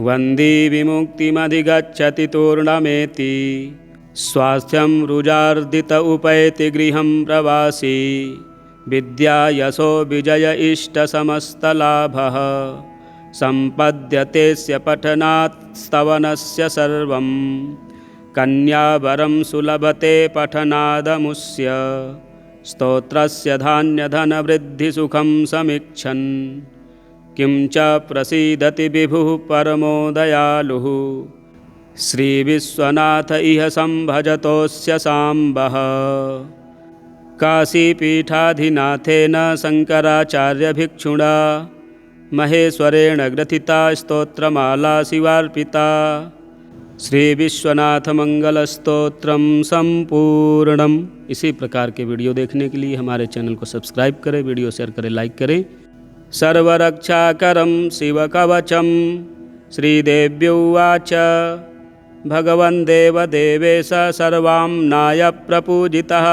वन्दी विमुक्तिमधिगच्छति तूर्णमेति स्वास्थ्यं रुजार्दित उपैति गृहं प्रवासी विद्या यशो विजय इष्टसमस्तलाभः सम्पद्यतेऽस्य पठनात् स्तवनस्य सर्वं कन्यावरं सुलभते पठनादमुष्य स्तोत्रस्य धान्यधनवृद्धिसुखं समीक्षन् किं च प्रसीदति विभुः परमो दयालुः श्रीविश्वनाथ इह संभजतोऽस्य साम्बः। काशीपीठाधिनाथेन शङ्कराचार्यभिक्षुणा महेश्वरेण ग्रथिता स्तोत्रमाला शिवार्पिता। श्रीविश्वनाथमंगलस्तोत्रम संपूर्णम। इसी प्रकार के वीडियो देखने के लिए हमारे चैनल को सब्सक्राइब करें, वीडियो शेयर करें, लाइक करें। सर्वरक्षाकरं शिवकवचं श्रीदेव्युवाच भगवन् देवदेवेश सर्वाम्नाय प्रपूजितः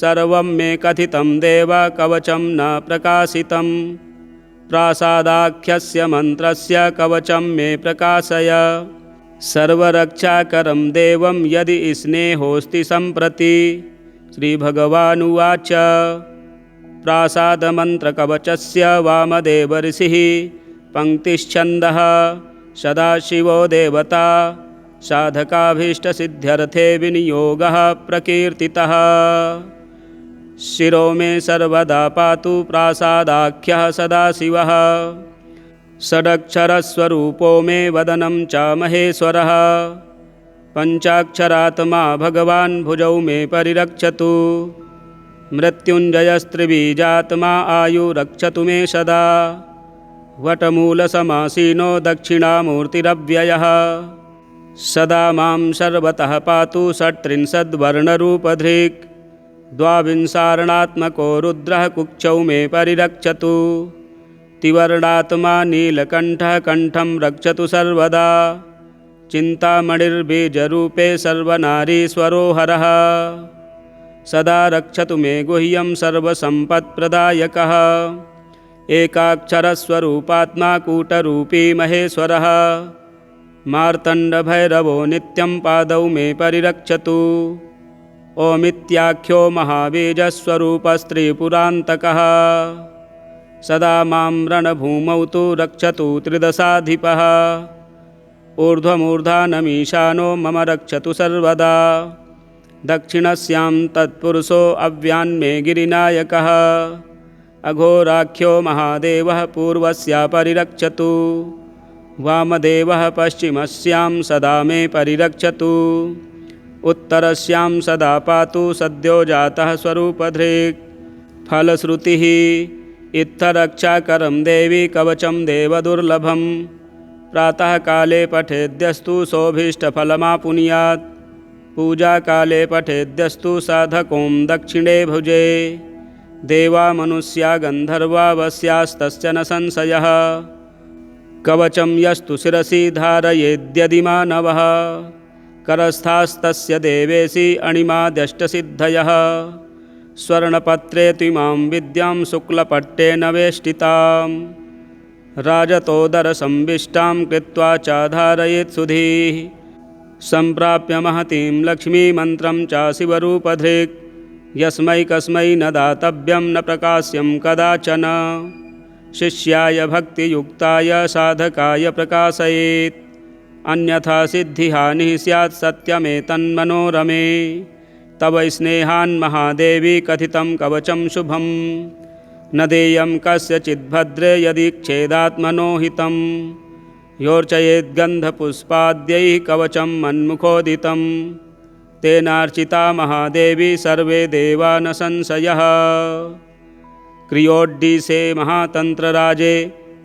सर्वं मे कथितं देव कवचं न प्रकाशितं प्रासादाख्यस्य मन्त्रस्य कवचं मे प्रकाशय सर्वरक्षाकरं देवं यदि स्नेहोऽस्ति सम्प्रति। श्रीभगवानुवाच प्रासादमन्त्रकवचस्य वामदेव ऋषिः पङ्क्तिश्छन्दः सदाशिवो देवता साधकाभीष्टसिद्ध्यर्थे विनियोगः प्रकीर्तितः। शिरो मे सर्वदा पातु प्रासादाख्यः सदाशिवः षडक्षरस्वरूपो मे वदनं च महेश्वरः पञ्चाक्षरात्मा भगवान् भुजौ मे परिरक्षतु मृत्युञ्जयस्त्रिबीजात्मा आयुरक्षतु मे सदा वटमूलसमासीनो दक्षिणामूर्तिरव्ययः सदा मां सर्वतः पातु षट्त्रिंशद्वर्णरूपधृक् द्वाविंशार्णात्मको रुद्रः कुक्षौ मे परिरक्षतु तिवर्णात्मा नीलकण्ठः कण्ठं रक्षतु सर्वदा चिन्तामणिर्बीजरूपे सर्वनारीश्वरो हरः सदा रक्षतु मे गुह्यं सर्वसम्पत्प्रदायकः एकाक्षरस्वरूपात्मा कूटरूपी महेश्वरः मार्तण्डभैरवो नित्यं पादौ मे परिरक्षतु ओमित्याख्यो महाबीजस्वरूपस्त्रीपुरान्तकः सदा मां रणभूमौ तु रक्षतु त्रिदशाधिपः ऊर्ध्वमूर्धानमीशानो मम रक्षतु सर्वदा दक्षिणस्यां तत्पुरुषो अव्यान्मे गिरिनायकः अघोराख्यो महादेवः पूर्वस्या परिरक्षतु वामदेवः पश्चिमस्यां सदा मे परिरक्षतु उत्तरस्यां सदा पातु सद्यो जातः स्वरूपधृक् फलश्रुतिः इत्थरक्षाकरं देवी कवचं देवदुर्लभं प्रातःकाले पठेद्यस्तु सोऽभीष्टफलमापुनुयात् पूजाकाले पठेद्यस्तु साधकों दक्षिणे भुजे देवा मनुष्या गन्धर्वा वस्यास्तस्य न संशयः कवचं यस्तु शिरसि धारयेद्यदि मानवः करस्थास्तस्य देवेशि अणिमाद्यष्टसिद्धयः स्वर्णपत्रे त्विमां विद्यां शुक्लपट्टेन वेष्टितां राजतोदरसंविष्टां कृत्वा चाधारयेत् सुधीः सम्प्राप्य महतीं लक्ष्मीमन्त्रं च शिवरूपधृक् यस्मै कस्मै न दातव्यं न प्रकाश्यं कदाचन शिष्याय भक्तियुक्ताय साधकाय प्रकाशयेत् अन्यथा सिद्धिहानिः स्यात् सत्यमेतन्मनोरमे तव स्नेहान् महादेवी कथितं कवचं शुभं न देयं कस्यचिद्भद्रे यदि क्षेदात्मनो हितं योर्चयेद्गन्धपुष्पाद्यैः कवचं मन्मुखोदितं तेनार्चिता महादेवी सर्वे देवा न संशयः क्रियोड्डीसे महातन्त्रराजे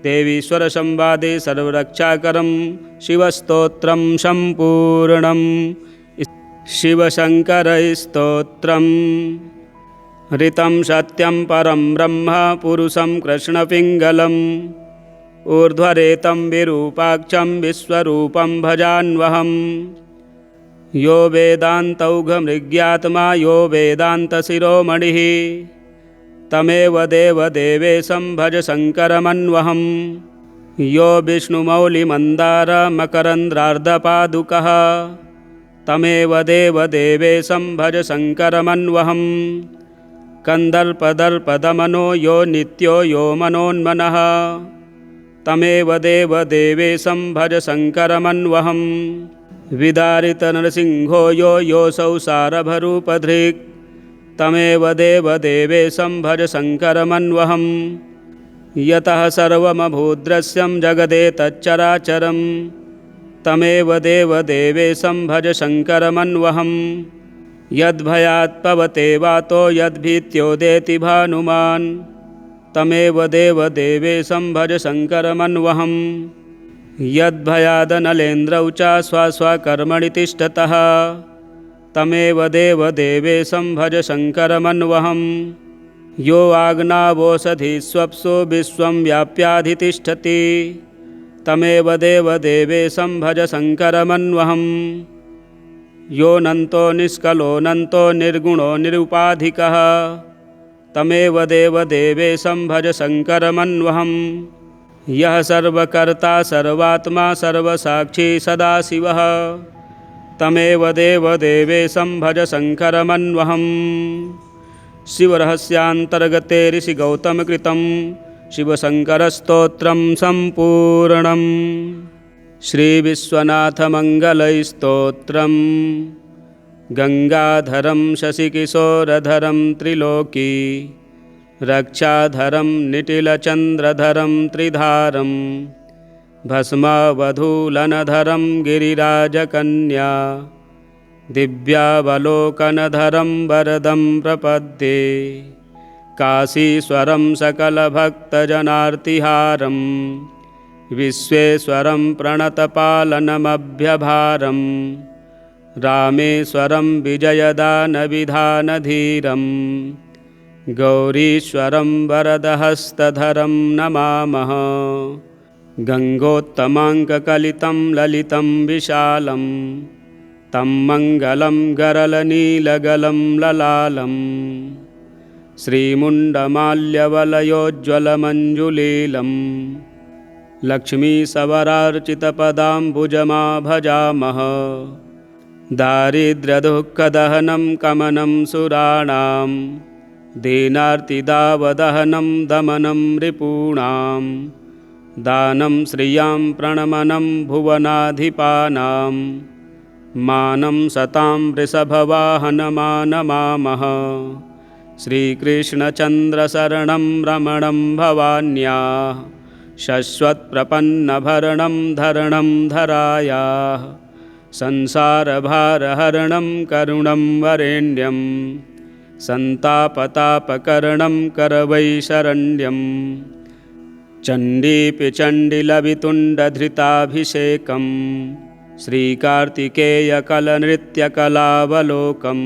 देवीश्वरसंवादे सर्वरक्षाकरं शिवस्तोत्रं सम्पूर्णम् शिवशङ्करस्तोत्रम् ऋतं सत्यं परं ब्रह्म पुरुषं कृष्णपिङ्गलम् ऊर्ध्वरेतं विरूपाक्षं विश्वरूपं भजान्वहं यो वेदान्तौघमृग्यात्मा यो वेदान्तशिरोमणिः तमेव देवदेवेशं भज शङ्करमन्वहं यो विष्णुमौलिमन्दारमकरन्द्रार्धपादुकः तमेव देवदेवेशं भज शङ्करमन्वहं कन्दर्पदर्पदमनो यो नित्यो यो मनोन्मनः तमेव देवदेवेशं भज शङ्करमन्वहं विदारितनरसिंहो यो योऽसौ सारभरूपधृक् तमेव देवदेवेशं भज शङ्करमन्वहं यतः सर्वमभूद्दृश्यं जगदेतच्चराचरं तमेव देवदेवेशं भज शङ्करमन्वहं यद्भयात् पवते वातो यद्भीत्योदेति भानुमान् तमेव देवदेवेशं भज शङ्करमन्वहं यद्भयादनलेन्द्रौ च स्वस्वकर्मणि तिष्ठतः तमेव देवदेवेशं भज शङ्करमन्वहं यो आज्ञावोषधिस्वप्सु विश्वं व्याप्याधितिष्ठति तमेव देवदेवेशं भज शङ्करमन्वहं यो नन्तो निष्कलो निर्गुणो निरुपाधिकः तमेव देवदेवेशं भज शङ्करमन्वहं यः सर्वकर्ता सर्वात्मा सर्वसाक्षी सदाशिवः तमेव देवदेवेशं भज शङ्करमन्वहं शिवरहस्यान्तर्गते ऋषिगौतमकृतं शिवशङ्करस्तोत्रं सम्पूर्णम् श्रीविश्वनाथमङ्गलस्तोत्रम् गङ्गाधरं शशिकिशोरधरं त्रिलोकी रक्षाधरं निटिलचन्द्रधरं त्रिधारं भस्मावधूलनधरं गिरिराजकन्या दिव्यावलोकनधरं वरदं प्रपद्ये काशीश्वरं सकलभक्तजनार्तिहारं विश्वेश्वरं प्रणतपालनमभ्यभारं रामेश्वरं विजयदानविधानधीरं गौरीश्वरं वरदहस्तधरं नमामः गङ्गोत्तमाङ्ककलितं ललितं विशालं तं मङ्गलं गरलनीलगलं ललालं श्रीमुण्डमाल्यवलयोज्ज्वलमञ्जुलीलं लक्ष्मीसवरार्चितपदाम्बुजमा भजामः दारिद्र्यदुःखदहनं कमनं सुराणां दीनार्तिदावदहनं दमनं रिपूणां दानं श्रियां प्रणमनं भुवनाधिपानां मानं सतां वृषभवाहनमानमामः श्रीकृष्णचन्द्रशरणं रमणं भवान्याः शश्वत्प्रपन्नभरणं धरणं धरायाः संसारभारहरणं करुणं वरेण्यं सन्तापतापकरणं करवैशरण्यं चण्डीपि चण्डिलवितुण्डधृताभिषेकं श्रीकार्तिकेयकलनृत्यकलावलोकं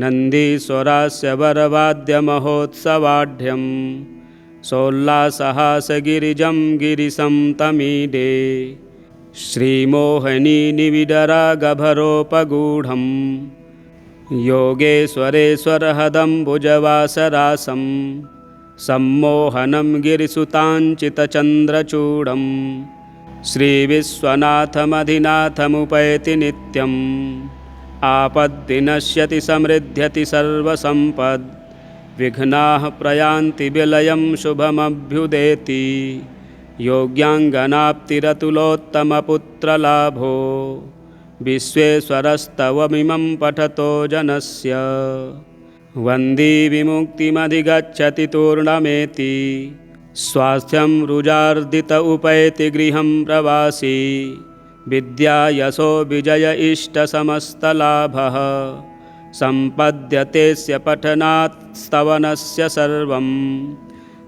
नन्दीश्वरास्य वरवाद्यमहोत्सवाढ्यं सोल्लासहासगिरिजं गिरिशं तमीडे श्रीमोहिनीनिविडरागभरोपगूढं योगेश्वरेश्वरहदम्बुजवासरासं सम्मोहनं गिरिसुताञ्चितचन्द्रचूडं श्रीविश्वनाथमधिनाथमुपैति नित्यम् आपद्विनश्यति समृद्ध्यति सर्वसम्पद् विघ्नाः प्रयान्ति विलयं शुभमभ्युदेति योग्याङ्गनाप्तिरतुलोत्तमपुत्रलाभो विश्वेश्वरस्तवमिमं पठतो जनस्य वन्दी विमुक्तिमधिगच्छति तूर्णमेति स्वास्थ्यं रुजार्दित उपैति गृहं प्रवासी विद्या यशो विजय इष्टसमस्तलाभः सम्पद्यतेस्य पठनात् स्तवनस्य सर्वं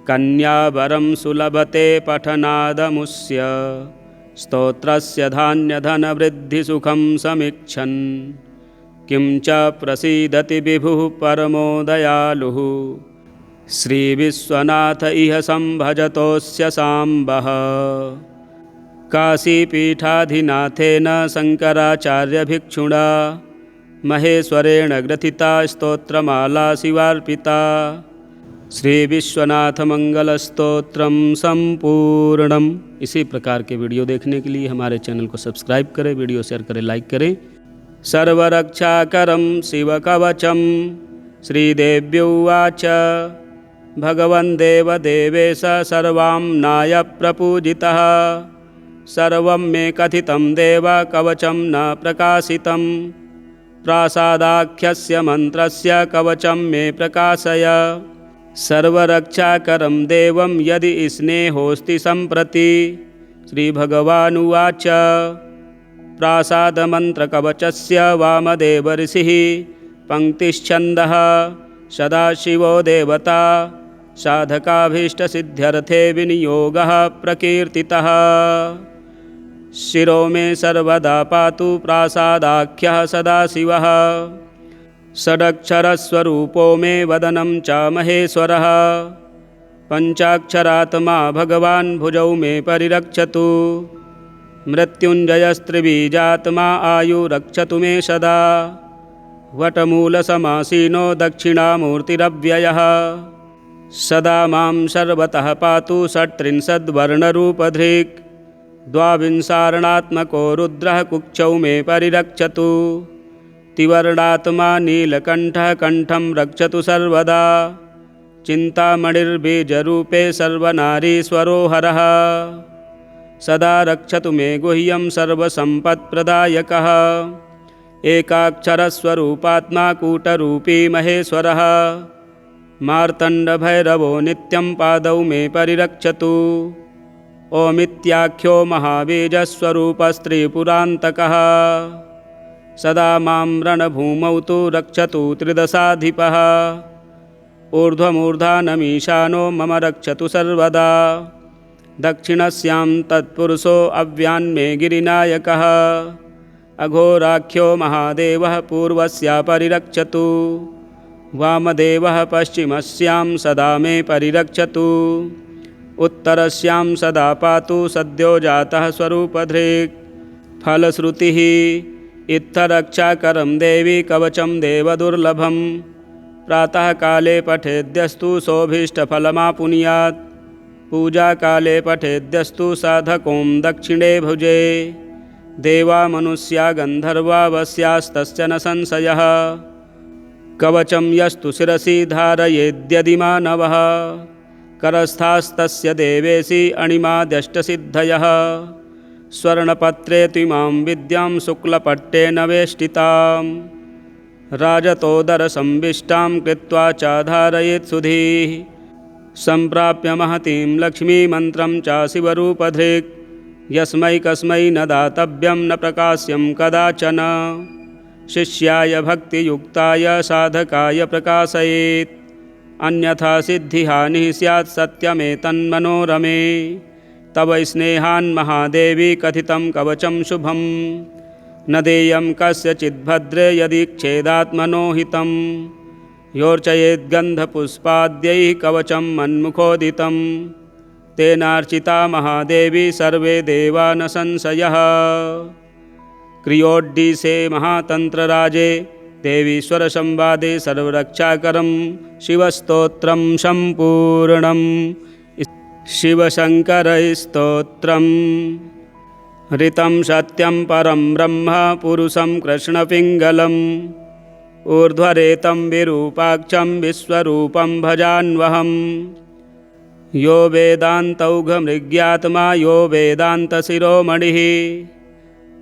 कन्यावरं सुलभते पठनादमुष्य स्तोत्रस्य धान्यधनवृद्धिसुखं समीक्षन् किं च प्रसीदति विभुः परमो दयालुः श्रीविश्वनाथ इह संभजतोऽस्य साम्बः काशीपीठाधिनाथेन शङ्कराचार्यभिक्षुणा महेश्वरेण ग्रथिता स्तोत्रमाला शिवार्पिता श्री विश्वनाथ मंगल स्तोत्रम संपूर्णम। इसी प्रकार के वीडियो देखने के लिए हमारे चैनल को सब्सक्राइब करें, वीडियो शेयर करें, लाइक करें। सर्वरक्षाकरं शिवकवचं श्रीदेव्युवाच भगवन् देवदेवेश सर्वाम्नाय प्रपूजितः सर्वं मे कथितं देव कवचं न प्रकाशितं प्रासादाख्यस्य मन्त्रस्य कवचं मे प्रकाशय सर्वरक्षाकरं देवं यदि स्नेहोऽस्ति सम्प्रति। श्रीभगवानुवाच प्रासादमन्त्रकवचस्य वामदेव ऋषिः पङ्क्तिश्छन्दः सदाशिवो देवता साधकाभीष्टसिद्ध्यर्थे विनियोगः प्रकीर्तितः शिरो मे सर्वदा पातु प्रासादाख्यः सदाशिवः षडक्षरस्वरूपो मे वदनं च महेश्वरः पञ्चाक्षरात्मा भगवान् भुजौ मे परिरक्षतु मृत्युञ्जयस्त्रिबीजात्मा आयुरक्षतु मे सदा वटमूलसमासीनो दक्षिणामूर्तिरव्ययः सदा मां सर्वतः पातु षट्त्रिंशद्वर्णरूपधृक् द्वाविंशारणात्मको रुद्रः कुक्षौ मे परिरक्षतु तिवर्णात्मा नीलकण्ठः कण्ठं रक्षतु सर्वदा चिन्तामणिर्बीजरूपे सर्वनारीश्वरो हरः सदा रक्षतु मे गुह्यं सर्वसम्पत्प्रदायकः एकाक्षरस्वरूपात्मा कूटरूपी महेश्वरः मार्तण्डभैरवो नित्यं पादौ मे परिरक्षतु ओमित्याख्यो महाबीजस्वरूपस्त्रिपुरान्तकः सदा मां रणभूमौ तु रक्षतु त्रिदशाधिपः ऊर्ध्वमूर्धानमीशानो मम रक्षतु सर्वदा दक्षिणस्यां तत्पुरुषो अव्यान्मे गिरिनायकः अघोराख्यो महादेवः पूर्वस्या परिरक्षतु वामदेवः पश्चिमस्यां सदा मे परिरक्षतु उत्तरस्यां सदा पातु सद्यो जातः स्वरूपधृक् फलश्रुतिः इत्थरक्षाकरं देवी कवचं देवदुर्लभं प्रातःकाले पठेद्यस्तु सोऽभीष्टफलमापुनुयात् पूजाकाले पठेद्यस्तु साधकों दक्षिणे भुजे देवा मनुष्या गन्धर्वा वस्यास्तस्य न संशयः कवचं यस्तु शिरसि धारयेद्यदि मानवः करस्थास्तस्य देवेशि अणिमाद्यष्टसिद्धयः स्वर्णपत्रे त्विमां विद्यां शुक्लपट्टेन वेष्टितां राजतोदरसंविष्टां कृत्वा चाधारयेत् सुधीः सम्प्राप्य महतीं लक्ष्मीमन्त्रं च शिवरूपधृक् यस्मै कस्मै न दातव्यं न प्रकाश्यं कदाचन शिष्याय भक्तियुक्ताय साधकाय प्रकाशयेत् अन्यथा सिद्धिहानिः स्यात् सत्यमेतन्मनोरमे तव स्नेहान् महादेवी कथितं कवचं शुभं न देयं कस्यचिद्भद्रे यदि क्षेदात्मनो हितं योर्चयेद्गन्धपुष्पाद्यैः कवचं मन्मुखोदितं तेनार्चिता महादेवी सर्वे देवा न संशयः। क्रियोड्डीसे महातन्त्रराजे देवीश्वरसंवादे सर्वरक्षाकरं शिवस्तोत्रं सम्पूर्णम्। शिवशङ्करस्तोत्रम्। ऋतं सत्यं परं ब्रह्म पुरुषं कृष्णपिङ्गलम् ऊर्ध्वरेतं विरूपाक्षं विश्वरूपं भजान्वहम् यो वेदान्तौघमृग्यात्मा यो वेदान्तशिरोमणिः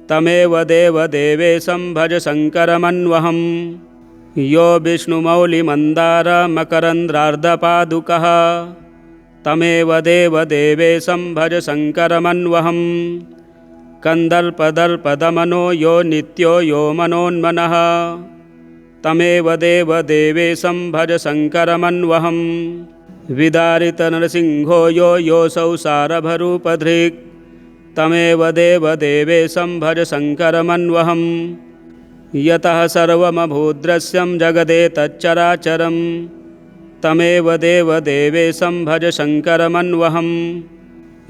तमेव देवदेवेशं भज शङ्करमन्वहम् यो विष्णुमौलिमन्दारमकरन्द्रार्धपादुकः तमेव देवदेवेशं भज शङ्करमन्वहम् कन्दर्पदर्पदमनो यो नित्यो यो मनोन्मनः तमेव देवदेवेशं भज शङ्करमन्वहम् विदारितनरसिंहो यो योऽसौ सारभरूपधृक् तमेव देवदेवेशं भज शङ्करमन्वहम् यतः सर्वमभूद्दृश्यं जगदेतच्चराचरं तमेव देवदेवेशं भज शङ्करमन्वहम्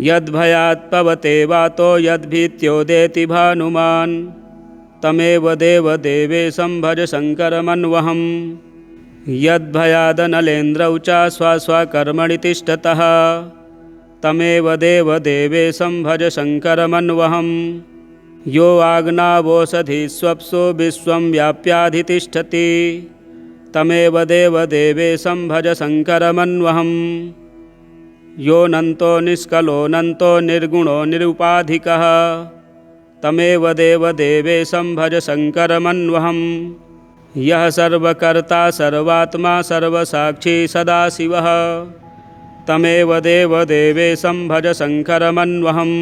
यद्भयात् पवते वातो यद्भीत्योदेति भानुमान् तमेव देवदेवेशं भज शङ्करमन्वहम् यद्भयादनलेन्द्रौ च स्वस्वकर्मणि तिष्ठतः तमेव देवदेवेशं भज शङ्करमन्वहम् यो आज्ञावोषधिस्वप्सु विश्वं व्याप्याधितिष्ठति तमेव देवदेवेशं भज शङ्करमन्वहम् यो नन्तो निष्कलो निर्गुणो निरुपाधिकः तमेव देवदेवेशं भज शङ्करमन्वहम् यः सर्वकर्ता सर्वात्मा सर्वसाक्षी सदाशिवः तमेव देवदेवेशं भज शङ्करमन्वहम्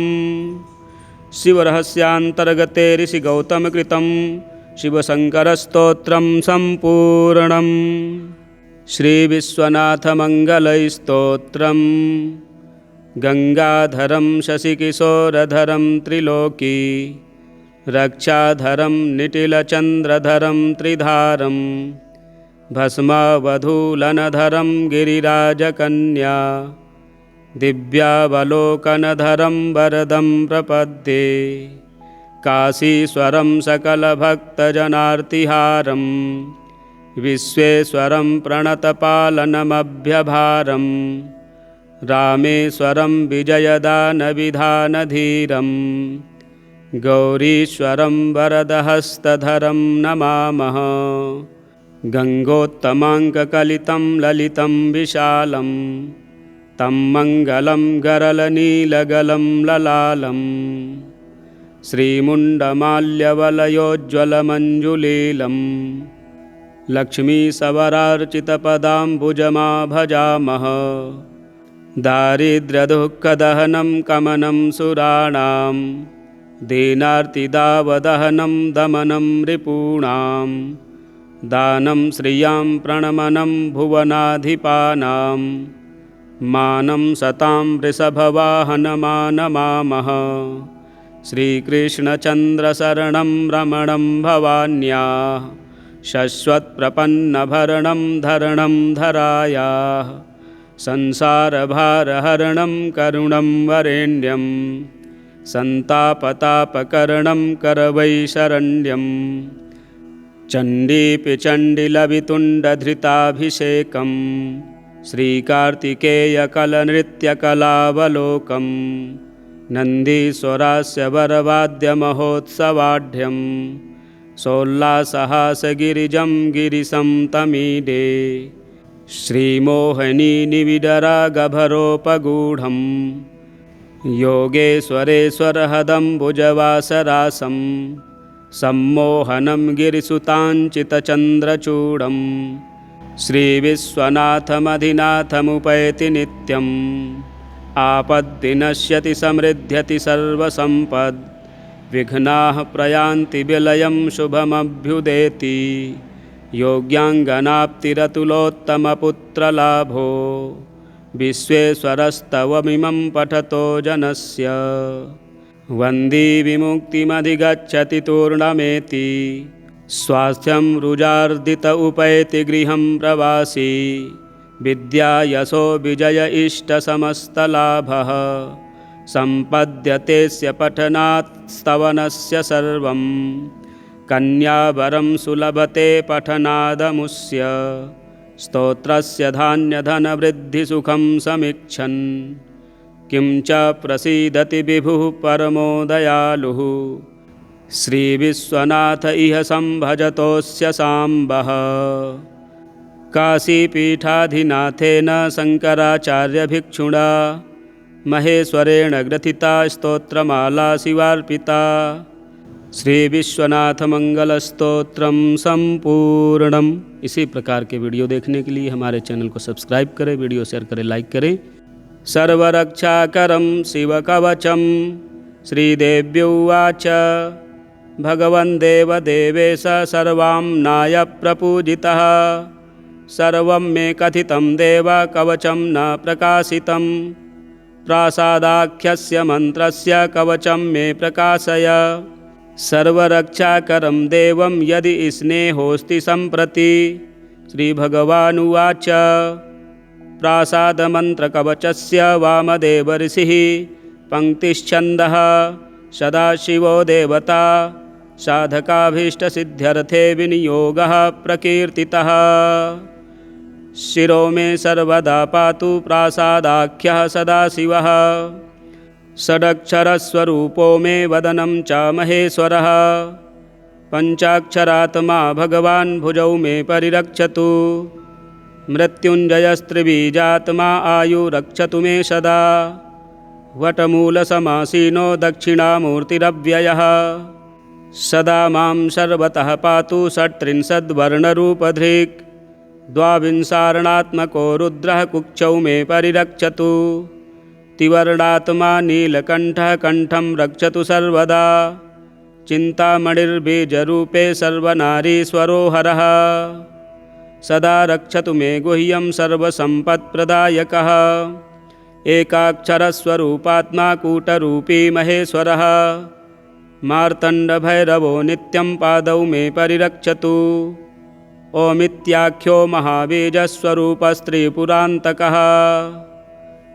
शिवरहस्यान्तर्गते ऋषिगौतमकृतं शिवशङ्करस्तोत्रं सम्पूर्णम्। श्रीविश्वनाथमङ्गलस्तोत्रम्। गङ्गाधरं शशिकिशोरधरं त्रिलोकी रक्षाधरं निटिलचन्द्रधरं त्रिधारं भस्मावधूलनधरं गिरिराजकन्या दिव्यावलोकनधरं वरदं प्रपद्ये काशीश्वरं सकलभक्तजनार्तिहारं विश्वेश्वरं प्रणतपालनमभ्यभारं रामेश्वरं विजयदानविधानधीरम् गौरीश्वरं वरदहस्तधरं नमामः गङ्गोत्तमाङ्ककलितं ललितं विशालं तं मङ्गलं गरलनीलगलं ललालं श्रीमुण्डमाल्यवलयोज्ज्वलमञ्जुलीलं लक्ष्मीसवरार्चितपदाम्बुजमा भजामः दारिद्र्यदुःखदहनं कमनं सुराणां दीनार्तिदावदहनं दमनं रिपूणां दानं श्रियां प्रणमनं भुवनाधिपानां मानं सतां वृषभवाहनमानमामः श्रीकृष्णचन्द्रशरणं रमणं भवान्याः शश्वत्प्रपन्नभरणं धरणं धरायाः संसारभारहरणं करुणं वरेण्यं सन्तापतापकरणं करवैशरण्यं चण्डीपि चण्डिलवितुण्डधृताभिषेकं श्रीकार्तिकेयकलनृत्यकलावलोकं नन्दीश्वरास्य वरवाद्यमहोत्सवाढ्यं सोल्लासहासगिरिजं गिरिशं तमीडे श्रीमोहिनीनिविडरागभरोपगूढं योगेश्वरेश्वरहदम्बुजवासरासं सम्मोहनं गिरिसुताञ्चितचन्द्रचूडं श्रीविश्वनाथमधिनाथमुपैति नित्यम् आपद्विनश्यति समृद्ध्यति सर्वसम्पद् विघ्नाः प्रयान्ति विलयं शुभमभ्युदेति योग्याङ्गनाप्तिरतुलोत्तमपुत्रलाभो विश्वेश्वरस्तवमिमं पठतो जनस्य वन्दी विमुक्तिमधिगच्छति तूर्णमेति स्वास्थ्यं रुजार्दित उपैति गृहं प्रवासी विद्या यशो विजय इष्टसमस्तलाभः सम्पद्यतेऽस्य पठनात् स्तवनस्य सर्वं कन्यावरं सुलभते पठनादमुस्य स्तोत्रस्य धान्यधनवृद्धिसुखं समीक्षन् किं च प्रसीदति विभुः परमो दयालुः श्रीविश्वनाथ इह संभजतोऽस्य साम्बः काशीपीठाधिनाथेन शङ्कराचार्यभिक्षुणा महेश्वरेण ग्रथिता स्तोत्रमाला शिवार्पिता श्री विश्वनाथ मंगल स्तोत्रम संपूर्णम। इसी प्रकार के वीडियो देखने के लिए हमारे चैनल को सब्सक्राइब करें, वीडियो शेयर करें, लाइक करें। सर्वरक्षाकरं शिवकवचं श्रीदेव्युवाच भगवन् देवदेवेश सर्वाम्नाय प्रपूजितः सर्वं मे कथितं देव कवचं न प्रकाशितं प्रासादाख्यस्य मन्त्रस्य कवचं मे प्रकाशय सर्वरक्षाकरं देवं यदि स्नेहोऽस्ति सम्प्रति श्रीभगवानुवाच प्रासादमन्त्रकवचस्य वामदेव ऋषिः पङ्क्तिश्छन्दः सदाशिवो देवता साधकाभीष्टसिद्ध्यर्थे विनियोगः प्रकीर्तितः शिरो मे सर्वदा पातु प्रासादाख्यः सदाशिवः षडक्षरस्वरूपो मे वदनं च महेश्वरः पञ्चाक्षरात्मा भगवान् भुजौ मे परिरक्षतु मृत्युञ्जयस्त्रिबीजात्मा आयुरक्षतु मे सदा वटमूलसमासीनो दक्षिणामूर्तिरव्ययः सदा मां सर्वतः पातु षट्त्रिंशद्वर्णरूपधृक् द्वाविंशारणात्मको रुद्रः कुक्षौ मे परिरक्षतु तिवर्णात्मा नीलकण्ठः कण्ठं रक्षतु सर्वदा चिन्तामणिर्बीजरूपे सर्वनारीश्वरो हरः सदा रक्षतु मे गुह्यं सर्वसम्पत्प्रदायकः एकाक्षरस्वरूपात्मा कूटरूपी महेश्वरः मार्तण्डभैरवो नित्यं पादौ मे परिरक्षतु ओमित्याख्यो महाबीजस्वरूपस्त्रीपुरान्तकः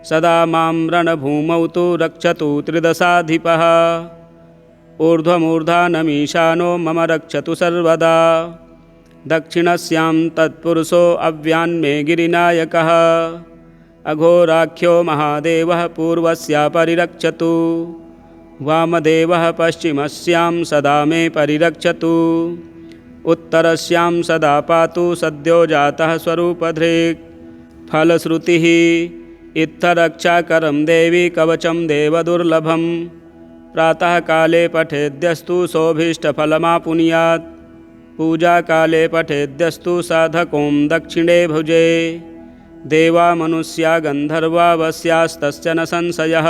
सदा मां रणभूमौ तु रक्षतु त्रिदशाधिपः ऊर्ध्वमूर्धानमीशानो मम रक्षतु सर्वदा दक्षिणस्यां तत्पुरुषो अव्यान्मे गिरिनायकः अघोराख्यो महादेवः पूर्वस्या परिरक्षतु वामदेवः पश्चिमस्यां सदा मे परिरक्षतु उत्तरस्यां सदा पातु सद्यो जातः स्वरूपधृक् फलश्रुतिः इत्थरक्षाकरं देवी कवचं देवदुर्लभं प्रातःकाले पठेद्यस्तु सोऽभीष्टफलमापुनुयात् पूजाकाले पठेद्यस्तु साधकों दक्षिणे भुजे देवा मनुष्या गन्धर्वा वस्यास्तस्य न संशयः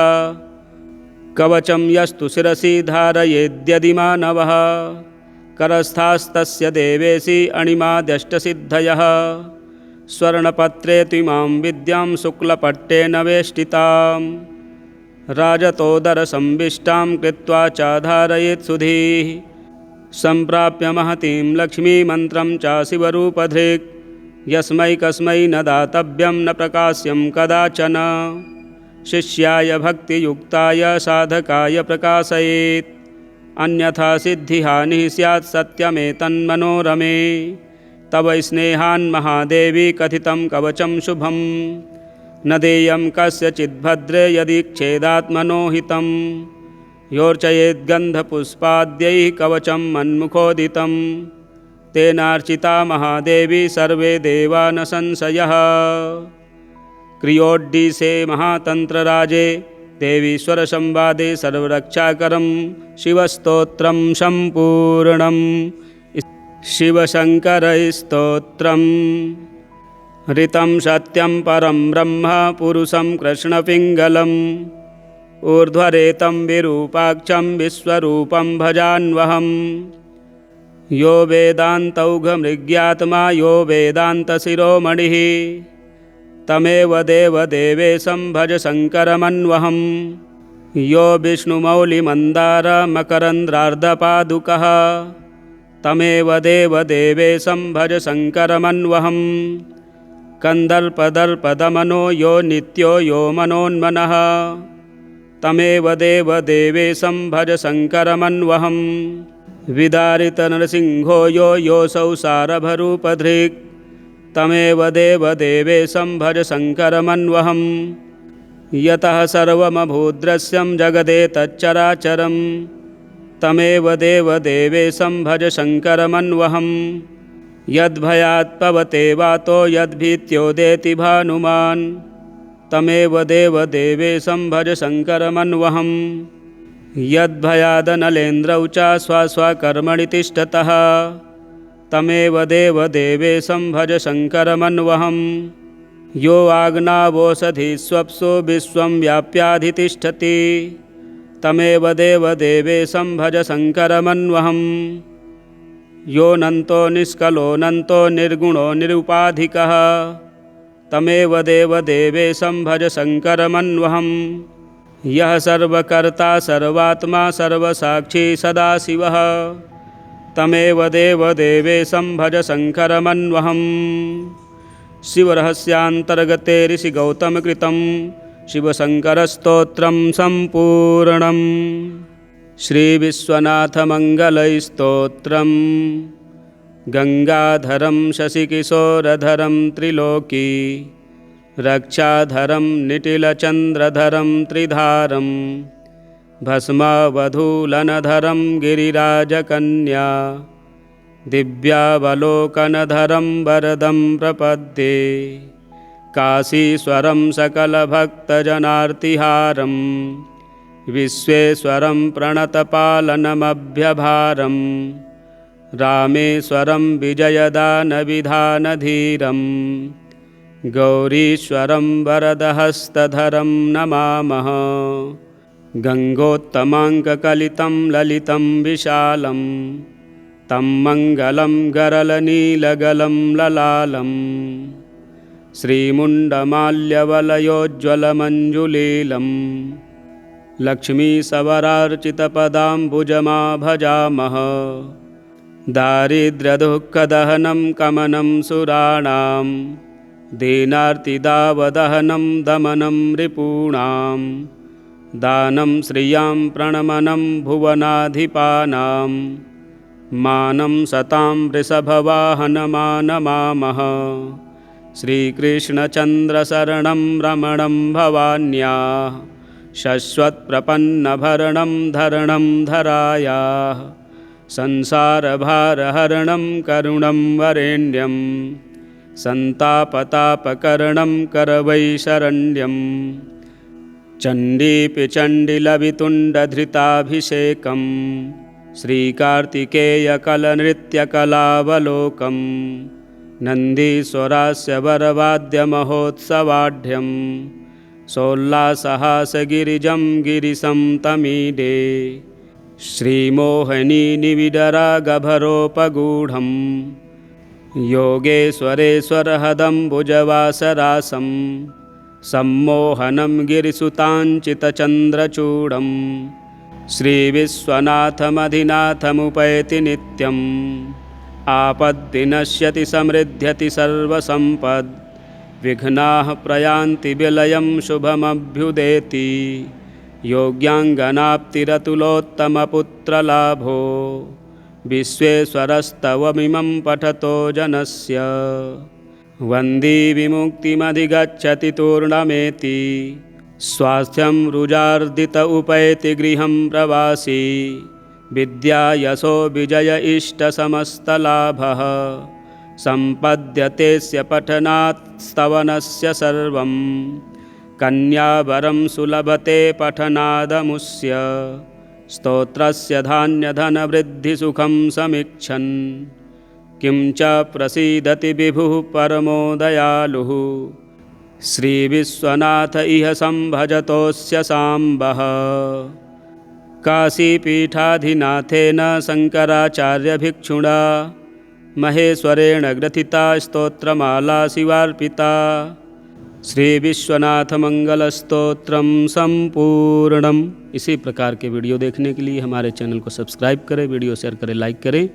कवचं यस्तु शिरसि धारयेद्यदि मानवः करस्थास्तस्य देवेशि अणिमाद्यष्टसिद्धयः स्वर्णपत्रे त्विमां विद्यां शुक्लपट्टेन वेष्टितां राजतोदरसंविष्टां कृत्वा च धारयेत् सुधीः सम्प्राप्य महतीं लक्ष्मीमन्त्रं च शिवरूपधृक् यस्मै कस्मै न दातव्यं न प्रकाश्यं कदाचन शिष्याय भक्तियुक्ताय साधकाय प्रकाशयेत् अन्यथा सिद्धिहानिः स्यात् सत्यमेतन्मनोरमे तव स्नेहान् महादेवी कथितं कवचं शुभं न देयं कस्यचिद्भद्रे यदि क्षेदात्मनो हितं योर्चयेद्गन्धपुष्पाद्यैः कवचं मन्मुखोदितं तेनार्चिता महादेवी सर्वे देवा न संशयः क्रियोड्डीसे महातन्त्रराजे देवीश्वरसंवादे सर्वरक्षाकरं शिवस्तोत्रं सम्पूर्णम्। शिवशङ्करस्तोत्रम्। ऋतं सत्यं परं ब्रह्म पुरुषं कृष्णपिङ्गलम् ऊर्ध्वरेतं विरूपाक्षं विश्वरूपं भजान्वहम्। यो वेदान्तौघमृग्यात्मा यो वेदान्तशिरोमणिः तमेव देवदेवेशं भज शङ्करमन्वहम्। यो विष्णुमौलिमन्दारमकरन्द्रार्धपादुकः तमेव देवदेवेशं भज शङ्करमन्वहम्। कन्दर्पदर्पदमनो यो नित्यो यो मनोन्मनः तमेव देवदेवेशं भज शङ्करमन्वहम्। विदारितनरसिंहो यो योऽसौ सारभरूपधृक् तमेव देवदेवेशं भज शङ्करमन्वहम्। यतः सर्वमभूद्दृश्यं जगदेतच्चराचरं तमेव देवदेवेशं भज शङ्करमन्वहम्। यद्भयात् पवते वातो यद्भीत्योदेति भानुमान् तमेव देवदेवेशं भज शङ्करमन्वहम्। यद्भयादनलेन्द्रौ च स्वस्वकर्मणि तिष्ठतः तमेव देवदेवेशं भज शङ्करमन्वहम्। यो आग्नावोषधिस्वप्सु विश्वं व्याप्याधितिष्ठति तमेव देवदेवेशं भज शङ्करमन्वहम्। योऽनन्तो निष्कलोऽनन्तो निर्गुणो निरुपाधिकः तमेव देवदेवेशं भज शङ्करमन्वहम्। यः सर्वकर्ता सर्वात्मा सर्वसाक्षी सदाशिवः तमेव देवदेवेशं भज शङ्करमन्वहम्। शिवरहस्यान्तर्गते ऋषिगौतमकृतं शिवशङ्करस्तोत्रं सम्पूर्णम्। श्रीविश्वनाथमङ्गलस्तोत्रम्। गङ्गाधरं शशिकिशोरधरं त्रिलोकी रक्षाधरं निटिलचन्द्रधरं त्रिधारं भस्मावधूलनधरं गिरिराजकन्या दिव्यावलोकनधरं वरदं प्रपद्ये। काशीश्वरं सकलभक्तजनार्तिहारं विश्वेश्वरं प्रणतपालनमभ्यभारं रामेश्वरं विजयदानविधानधीरं गौरीश्वरं वरदहस्तधरं नमामः। गङ्गोत्तमाङ्ककलितं ललितं विशालं तं मङ्गलं गरलनीलगलं ललालं श्रीमुण्डमाल्यवलयोज्ज्वलमञ्जुलीलं लक्ष्मीसवरार्चितपदाम्बुजमा भजामः। दारिद्र्यदुःखदहनं कमनं सुराणां दीनार्तिदावदहनं दमनं रिपूणां दानं श्रियां प्रणमनं भुवनाधिपानां मानं सतां वृषभवाहनमानमामः। श्रीकृष्णचन्द्रशरणं रमणं भवान्याः शश्वत्प्रपन्नभरणं धरणं धरायाः संसारभारहरणं करुणं वरेण्यं सन्तापतापकरणं करवैशरण्यं। चण्डीपि चण्डिलवितुण्डधृताभिषेकं श्रीकार्तिकेयकलनृत्यकलावलोकं नन्दीश्वरास्य वरवाद्यमहोत्सवाढ्यं सोल्लासहासगिरिजं गिरिशं तमीडे। श्रीमोहिनीनिविडरागभरोपगूढं योगेश्वरेश्वरहदम्बुजवासरासं सम्मोहनं गिरिसुताञ्चितचन्द्रचूडं श्रीविश्वनाथमधिनाथमुपैति नित्यम्। आपद्विनश्यति समृद्ध्यति सर्वसम्पद् विघ्नाः प्रयान्ति विलयं शुभमभ्युदेति। योग्याङ्गनाप्तिरतुलोत्तमपुत्रलाभो विश्वेश्वरस्तवमिमं पठतो जनस्य। वन्दी विमुक्तिमधिगच्छति तूर्णमेति स्वास्थ्यं रुजार्दित उपैति गृहं प्रवासी। विद्या यशो विजय इष्टसमस्तलाभः सम्पद्यतेऽस्य पठनात् स्तवनस्य सर्वं। कन्यावरं सुलभते पठनादमुष्य स्तोत्रस्य धान्यधनवृद्धिसुखं समीक्षन् किं च प्रसीदति विभुः परमो दयालुः श्रीविश्वनाथ इह संभजतोऽस्य साम्बः। काशीपीठाधिनाथेन शङ्कराचार्यभिक्षुणा महेश्वरेण ग्रथिता स्तोत्रमाला शिवार्पिता। श्री विश्वनाथ मंगल स्तोत्रम संपूर्णम। इसी प्रकार के वीडियो देखने के लिए हमारे चैनल को सब्सक्राइब करें, वीडियो शेयर करें, लाइक करें।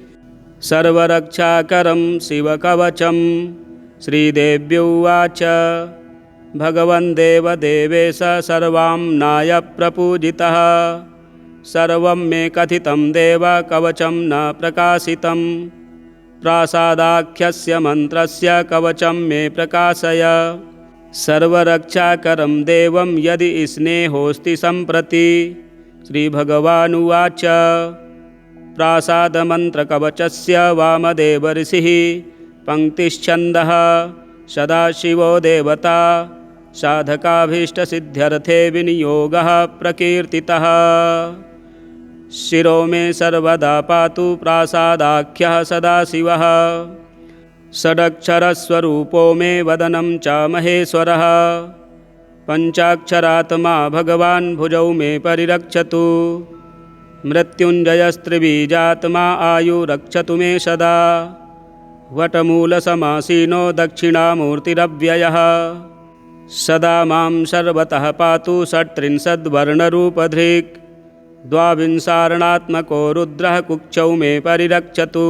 सर्वरक्षाकरं शिवकवचं श्रीदेव्युवाच भगवन् देवदेवेश सर्वाम्नाय प्रपूजितः सर्वं मे कथितं देव कवचं न प्रकाशितं प्रासादाख्यस्य मन्त्रस्य कवचं मे प्रकाशय सर्वरक्षाकरं देवं यदि स्नेहोऽस्ति सम्प्रति। श्रीभगवानुवाच प्रासादमन्त्रकवचस्य वामदेव ऋषिः पङ्क्तिश्छन्दः सदाशिवो देवता साधकाभीष्टसिद्ध्यर्थे विनियोगः प्रकीर्तितः। शिरो मे सर्वदा पातु प्रासादाख्यः सदाशिवः षडक्षरस्वरूपो मे वदनं च महेश्वरः पञ्चाक्षरात्मा भगवान् भुजौ मे परिरक्षतु मृत्युञ्जयस्त्रिबीजात्मा आयुरक्षतु मे सदा वटमूलसमासीनो दक्षिणामूर्तिरव्ययः सदा मां सर्वतः पातु षट्त्रिंशद्वर्णरूपधृक् द्वाविंशारणात्मको रुद्रः कुक्षौ मे परिरक्षतु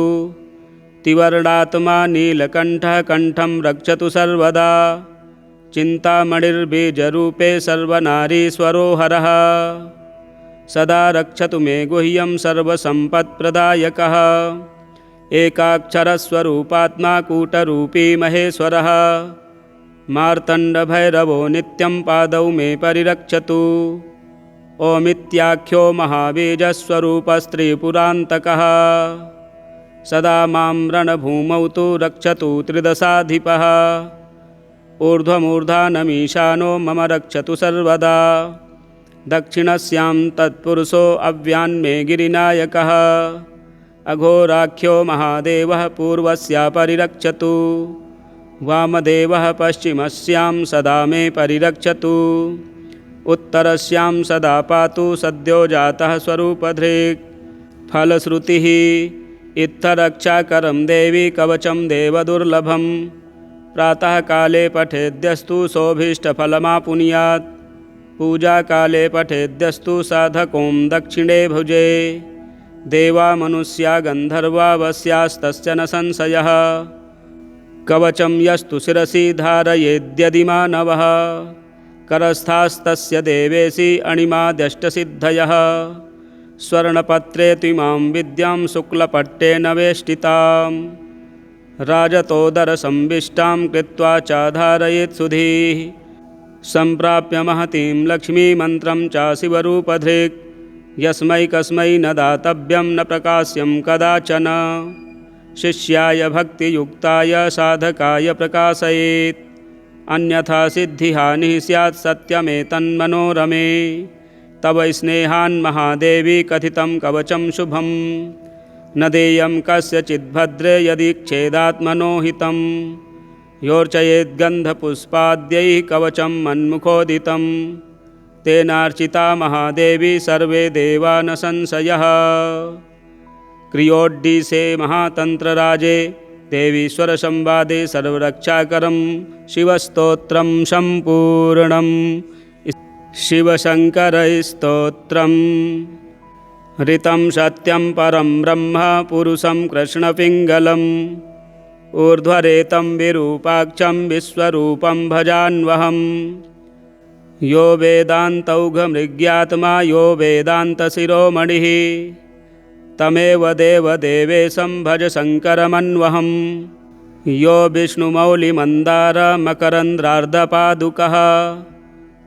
तिवर्णात्मा नीलकण्ठः कण्ठं रक्षतु सर्वदा चिन्तामणिर्बीजरूपे सर्वनारीश्वरो हरः सदा रक्षतु मे गुह्यं सर्वसम्पत्प्रदायकः एकाक्षरस्वरूपात्मा कूटरूपी महेश्वरः मार्तण्डभैरवो नित्यं पादौ मे परिरक्षतु ओमित्याख्यो महाबीजस्वरूपस्त्रिपुरान्तकः सदा मां रणभूमौ तु रक्षतु त्रिदशाधिपः ऊर्ध्वमूर्धानमीशानो मम रक्षतु सर्वदा दक्षिणस्यां तत्पुरुषो अव्यान्मे गिरिनायकः अघोराख्यो महादेवः पूर्वस्या परिरक्षतु वामदेवः पश्चिमस्यां सदा मे परिरक्षतु उत्तरस्यां सदा पातु सद्यो जातः स्वरूपधृक् फलश्रुतिः इत्थरक्षाकरं देवी कवचं देवदुर्लभं प्रातःकाले पठेद्यस्तु सोऽभीष्टफलमापुनुयात् पूजाकाले पठेद्यस्तु साधकों दक्षिणे भुजे देवा मनुष्या गन्धर्वा वस्यास्तस्य न संशयः कवचं यस्तु शिरसि धारयेद्यदि मानवः करस्थास्तस्य देवेशि अणिमाद्यष्टसिद्धयः स्वर्णपत्रे त्विमां विद्यां शुक्लपट्टेन वेष्टितां राजतोदरसंविष्टां कृत्वा चाधारयेत् सुधीः सम्प्राप्य महतीं लक्ष्मीमन्त्रं च शिवरूपधृक् यस्मै कस्मै न दातव्यं न प्रकाश्यं कदाचन शिष्याय भक्तियुक्ताय साधकाय प्रकाशयेत् अन्यथा सिद्धिहानिः स्यात् सत्यमेतन्मनोरमे तव स्नेहान् महादेवी कथितं कवचं शुभं न देयं कस्यचिद्भद्रे यदि क्षेदात्मनो हितं योर्चयेद्गन्धपुष्पाद्यैः कवचं मन्मुखोदितं तेनार्चिता महादेवी सर्वे देवा न संशयः। क्रियोड्डीसे महातन्त्रराजे देवीश्वरसंवादे सर्वरक्षाकरं शिवस्तोत्रं सम्पूर्णम्। शिवशङ्करस्तोत्रम् ऋतं सत्यं परं ब्रह्म पुरुषं कृष्णपिङ्गलम् ऊर्ध्वरेतं विरूपाक्षं विश्वरूपं भजान्वहम् यो वेदान्तौघमृग्यात्मा यो वेदान्तशिरोमणिः तमेव देवदेवेशं भज शङ्करमन्वहम् यो विष्णुमौलिमन्दारमकरन्द्रार्धपादुकः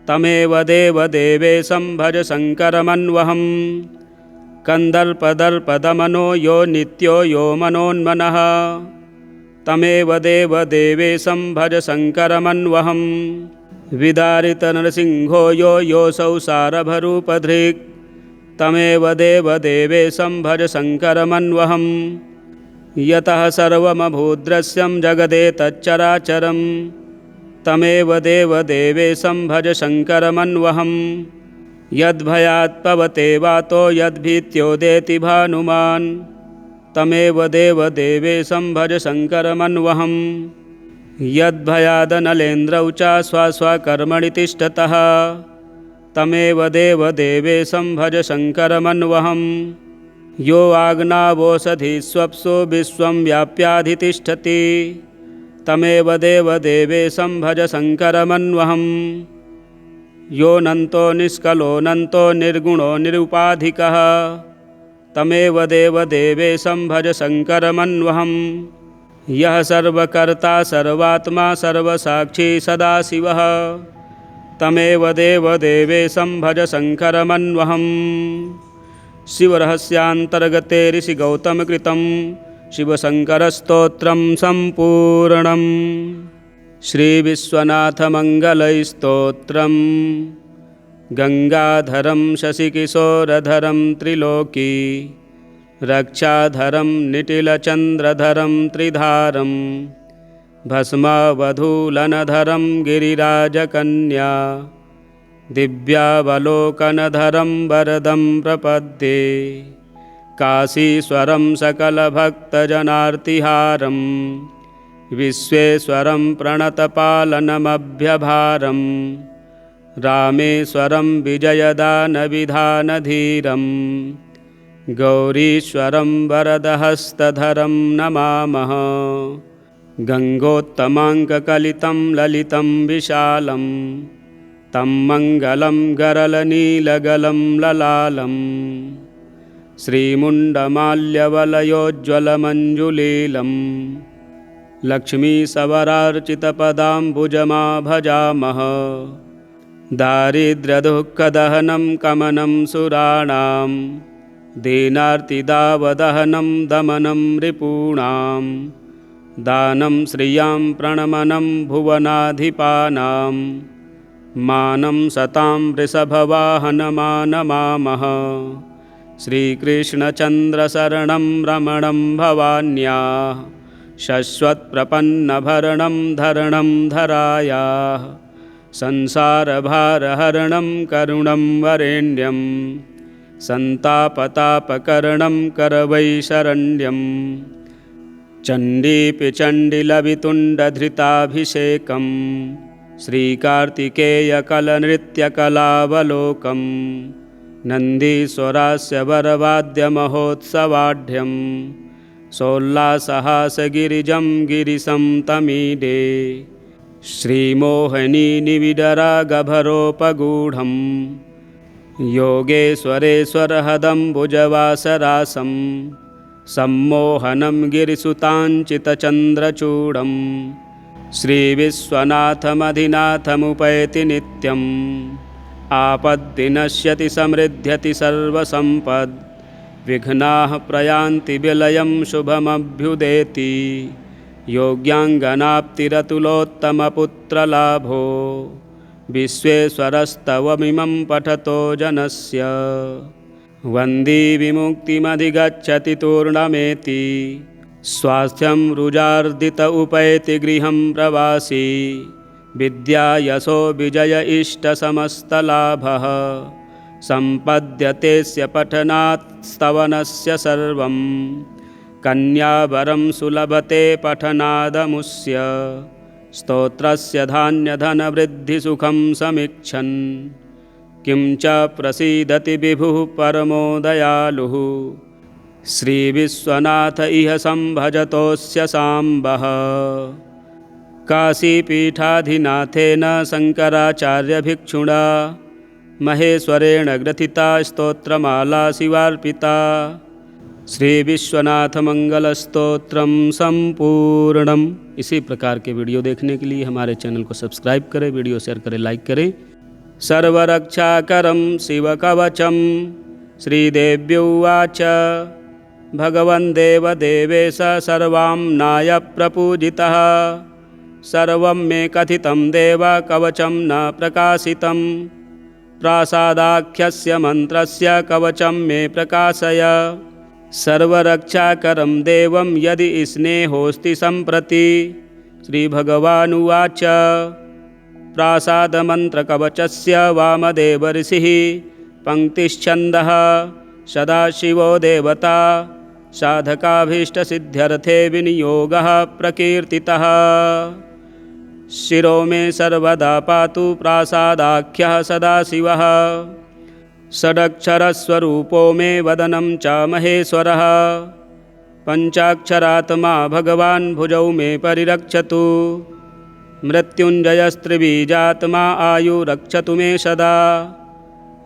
तमेव देवदेवेशं भज शङ्करमन्वहम् कन्दर्पदर्पदमनो यो नित्यो यो मनोन्मनः तमेव देवदेवेशं भज शङ्करमन्वहम् विदारितनरसिंहो योऽसौ सारभरूपधृक् तमेव देवदेवेशं भज शङ्करमन्वहम् यतः सर्वमभूद्दृश्यं जगदेतच्चराचरं तमेव देवदेवेशं भज शङ्करमन्वहम् यद्भयात् पवते वातो यद्भीत्योदेति भानुमान् तमेव देवदेवेशं भज शङ्करमन्वहम् यद्भयादनलेन्द्रौ च स्वस्वकर्मणि तिष्ठतः तमेव देवदेवेशं भज शङ्करमन्वहम् यो आज्ञावोषधिस्वप्सु विश्वं व्याप्याधितिष्ठति तमेव देवदेवेशं भज शङ्करमन्वहम् योऽनन्तो निष्कलोऽनन्तो निर्गुणो निरुपाधिकः तमेव देवदेवेशं भज शङ्करमन्वहम् यः सर्वकर्ता सर्वात्मा सर्वसाक्षी सदाशिवः तमेव देवदेवेशं भज शङ्करमन्वहम् शिवरहस्यान्तर्गते ऋषिगौतमकृतं शिवशङ्करस्तोत्रं सम्पूर्णम् श्रीविश्वनाथमङ्गलस्तोत्रम् गङ्गाधरं शशिकिशोरधरं त्रिलोकी रक्षाधरं निटिलचन्द्रधरं त्रिधारं भस्मावधूलनधरं गिरिराजकन्या दिव्यावलोकनधरं वरदं प्रपद्ये काशीश्वरं सकलभक्तजनार्तिहारं विश्वेश्वरं प्रणतपालनमभ्यभारं रामेश्वरं विजयदानविधानधीरं गौरीश्वरं वरदहस्तधरं नमामः गङ्गोत्तमाङ्ककलितं ललितं विशालं तं मङ्गलं गरलनीलगलं ललालं श्रीमुण्डमाल्यवलयोज्ज्वलमञ्जुलीलं लक्ष्मीसवरार्चितपदाम्बुजमा भजामः दारिद्र्यदुःखदहनं कमनं सुराणां दीनार्तिदावदहनं दमनं रिपूणां दानं श्रियां प्रणमनं भुवनाधिपानां मानं सतां वृषभवाहनमानमामः श्रीकृष्णचन्द्रशरणं रमणं भवान्याः शश्वत्प्रपन्नभरणं धरणं धरायाः संसारभारहरणं करुणं वरेण्यं सन्तापतापकरणं करवैशरण्यं चण्डीपि चण्डिलवितुण्डधृताभिषेकं श्रीकार्तिकेयकलनृत्यकलावलोकं नन्दीश्वरास्य वरवाद्यमहोत्सवाढ्यं सोल्लासहासगिरिजं गिरिशं तमीडे श्रीमोहिनीनिविडरागभरोपगूढं योगेश्वरेश्वरहदम्बुजवासरासं सम्मोहनं गिरिसुताञ्चितचन्द्रचूडं श्रीविश्वनाथमधिनाथमुपैति नित्यम् आपद्विनश्यति समृद्ध्यति सर्वसम्पद् विघ्नाः प्रयान्ति विलयं शुभमभ्युदेति योग्याङ्गनाप्तिरतुलोत्तमपुत्रलाभो विश्वेश्वरस्तवमिमं पठतो जनस्य वन्दी विमुक्तिमधिगच्छति तूर्णमेति स्वास्थ्यं रुजार्दित उपैति गृहं प्रवासी विद्या यशो विजय इष्टसमस्तलाभः सम्पद्यतेऽस्य पठनात् स्तवनस्य सर्वं कन्यावरं सुलभते पठनादमुष्य स्तोत्रस्य धान्यधनवृद्धिसुखं समीक्षन् किं च प्रसीदति विभुः परमो दयालुः श्रीविश्वनाथ इह संभजतोऽस्य साम्बः काशीपीठाधिनाथेन शङ्कराचार्यभिक्षुणा महेश्वरेण ग्रथिता स्तोत्रमाला शिवार्पिता श्री विश्वनाथ मंगल स्तोत्रम संपूर्णम। इसी प्रकार के वीडियो देखने के लिए हमारे चैनल को सब्सक्राइब करें, वीडियो शेयर करें, लाइक करें। सर्वरक्षाकरं शिवकवचं श्रीदेव्युवाच भगवन् देवदेवेश सर्वाम्नाय प्रपूजितः सर्वं मे कथितं देव कवचं न प्रकाशितं। प्रासादाख्यस्य मन्त्रस्य कवचं मे प्रकाशय। सर्वरक्षाकरं देवं यदि स्नेहोऽस्ति सम्प्रति। श्रीभगवानुवाच प्रासादमन्त्रकवचस्य वामदेव ऋषिः पङ्क्तिश्छन्दः सदाशिवो देवता साधकाभीष्टसिद्ध्यर्थे विनियोगः प्रकीर्तितः। शिरो मे सर्वदा पातु प्रासादाख्यः सदाशिवः। षडक्षरस्वरूपो मे वदनं च महेश्वरः। पञ्चाक्षरात्मा भगवान् भुजौ मे परिरक्षतु। मृत्युञ्जयस्त्रिबीजात्मा आयुरक्षतु मे सदा।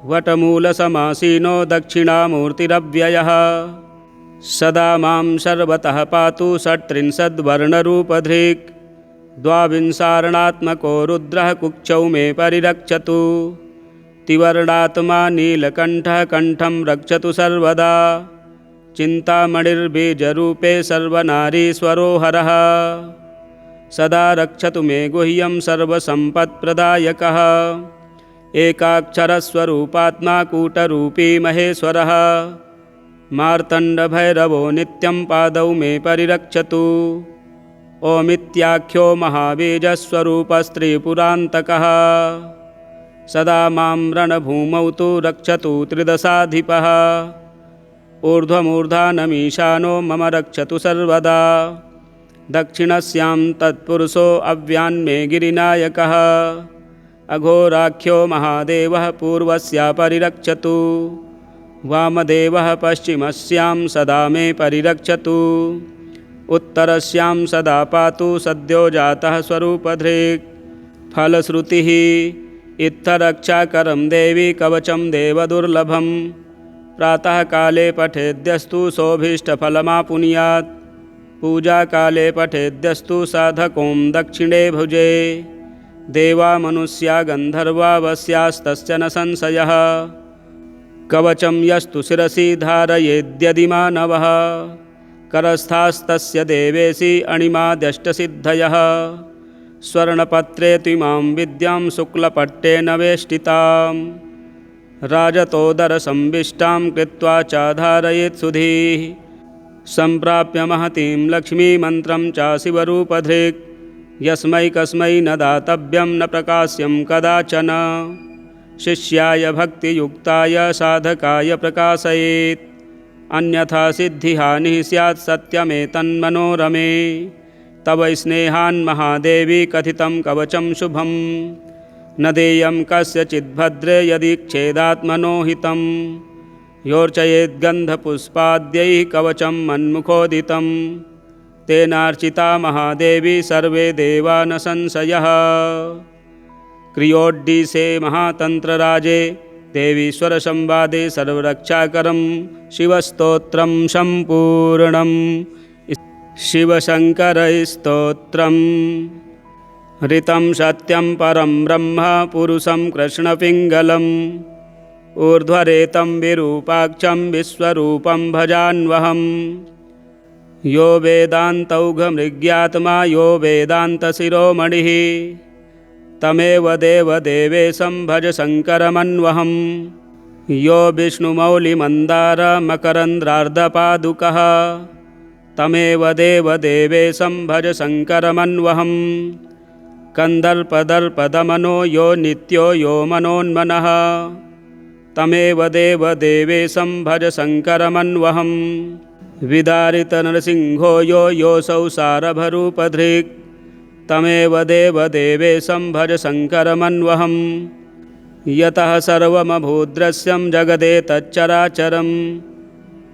वटमूलसमासीनो दक्षिणामूर्तिरव्ययः। सदा मां सर्वतः पातु षट्त्रिंशद्वर्णरूपधृक्। द्वाविंशार्णात्मको रुद्रः कुक्षौ मे परिरक्षतु। त्रिवर्णात्मा नीलकण्ठः कण्ठं रक्षतु सर्वदा। चिन्तामणिर्बीजरूपे सर्वनारीश्वरो हरः। सदा रक्षतु मे गुह्यं सर्वसम्पत्प्रदायकः। एकाक्षरस्वरूपात्मा कूटरूपी महेश्वरः। मार्तण्डभैरवो नित्यं पादौ मे परिरक्षतु। ओमित्याख्यो महाबीजस्वरूपस्त्रिपुरान्तकः। सदा मां रणभूमौ तु रक्षतु त्रिदशाधिपः। ऊर्ध्वमूर्धानमीशानो मम रक्षतु सर्वदा। दक्षिणस्यां तत्पुरुषो अव्यान्मे गिरिनायकः। अघोराख्यो महादेवः पूर्वस्या परिरक्षतु। वामदेवः पश्चिमस्यां सदा मे परिरक्षतु। उत्तरस्यां सदा पातु सद्यो जातः स्वरूपधृक्। फलश्रुतिः इत्थरक्षाकरं देवी कवचं देवदुर्लभं। प्रातःकाले पठेद्यस्तु सोऽभीष्टफलमापुनुयात्। पूजाकाले पठेद्यस्तु साधकों दक्षिणे भुजे। देवा मनुष्या गन्धर्वा वस्यास्तस्य न संशयः। कवचं यस्तु शिरसि धारयेद्यदि मानवः। करस्थास्तस्य देवेशि अणिमाद्यष्टसिद्धयः। स्वर्णपत्रे त्विमां विद्यां शुक्लपट्टेन वेष्टितां। राजतोदरसंविष्टां कृत्वा च धारयेत् सुधीः। सम्प्राप्य महतीं लक्ष्मीमन्त्रं च शिवरूपधृक्। यस्मै कस्मै न दातव्यं न प्रकाश्यं कदाचन। शिष्याय भक्तियुक्ताय साधकाय प्रकाशयेत्। अन्यथा सिद्धिहानिः स्यात् सत्यमेतन्मनोरमे। तव स्नेहान् महादेवी कथितं कवचं शुभं। न देयं कस्यचिद्भद्रे यदि क्षेदात्मनो हितं। योर्चयेद्गन्धपुष्पाद्यैः कवचं मन्मुखोदितं। तेनार्चिता महादेवी सर्वे देवा न संशयः। क्रियोड्डीसे महातन्त्रराजे देवीश्वरसंवादे सर्वरक्षाकरं शिवस्तोत्रं सम्पूर्णम्। शिवशङ्करस्तोत्रम्। ऋतं सत्यं परं ब्रह्म पुरुषं कृष्णपिङ्गलम्। ऊर्ध्वरेतं विरूपाक्षं विश्वरूपं भजान्वहम्। यो वेदान्तौघमृग्यात्मा यो वेदान्तशिरोमणिः। तमेव देवदेवेशं भज शङ्करमन्वहम्। यो विष्णुमौलिमन्दारमकरन्द्रार्धपादुकः। तमेव देवदेवेशं भज शङ्करमन्वहम्। कन्दर्पदर्पदमनो यो नित्यो यो मनोन्मनः। तमेव देवदेवेशं भज शङ्करमन्वहम्। विदारितनरसिंहो यो योऽसौ सारभरूपधृक्। तमेव देवदेवेशं भज शङ्करमन्वहम्। यतः सर्वमभूद्दृश्यं जगदेतच्चराचरम्।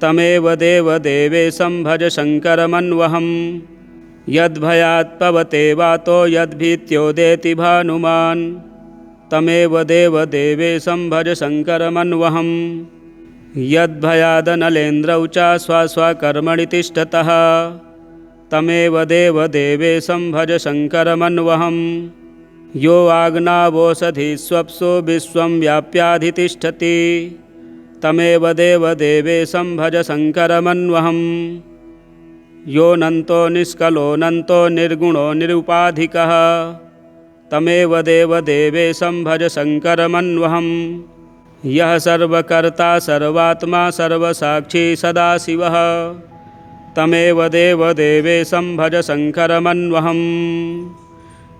तमेव देवदेवेशं भज शङ्करमन्वहम्। यद्भयात् पवते वातो यद्भीत्योदेति भानुमान्। तमेव देवदेवेशं भज शङ्करमन्वहम्। यद्भयादनलेन्द्रौ च स्वस्वकर्मणि तिष्ठतः। तमेव देवदेवेशं भज शङ्करमन्वहम्। यो आज्ञावोषधिस्वप्सु विश्वं व्याप्याधितिष्ठति। तमेव देवदेवेशं भज शङ्करमन्वहम्। योऽनन्तो निष्कलोऽनन्तो निर्गुणो निरुपाधिकः तमेव देवदेवेशं भज शङ्करमन्वहम्। यः सर्वकर्ता सर्वात्मा सर्वसाक्षी सदाशिवः तमेव देवदेवेशं भज शङ्करमन्वहम्।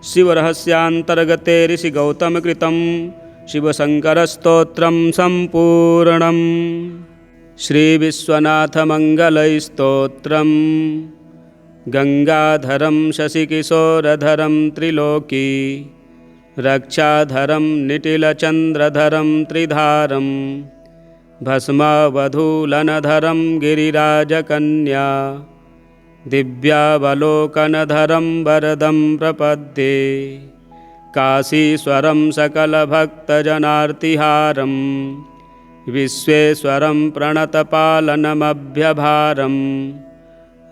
शिवरहस्यान्तर्गते ऋषिगौतमकृतं शिवशङ्करस्तोत्रं सम्पूर्णम्। श्रीविश्वनाथमङ्गलस्तोत्रम्। गङ्गाधरं शशिकिशोरधरं त्रिलोकी रक्षाधरं निटिलचन्द्रधरं त्रिधारं भस्मावधूलनधरं गिरिराजकन्या दिव्यावलोकनधरं वरदं प्रपद्ये। काशीश्वरं सकलभक्तजनार्तिहारं विश्वेश्वरं प्रणतपालनमभ्यभारम्।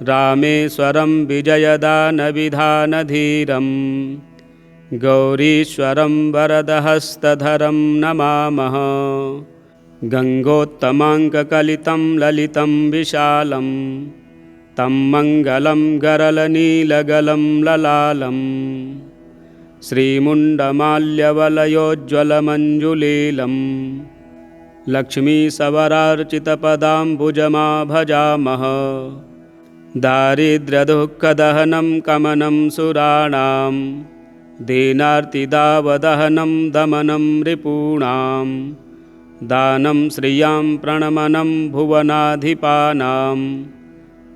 रामेश्वरं विजयदानविधानधीरं गौरीश्वरं वरदहस्तधरं नमामः। गङ्गोत्तमाङ्ककलितं ललितं विशालं तं मङ्गलं गरलनीलगलं ललालं। श्रीमुण्डमाल्यवलयोज्ज्वलमञ्जुलीलं लक्ष्मीसवरार्चितपदाम्बुजमा भजामः। दारिद्र्यदुःखदहनं कमनं सुराणां दीनार्तिदावदहनं दमनं रिपूणां। दानं श्रियां प्रणमनं भुवनाधिपानां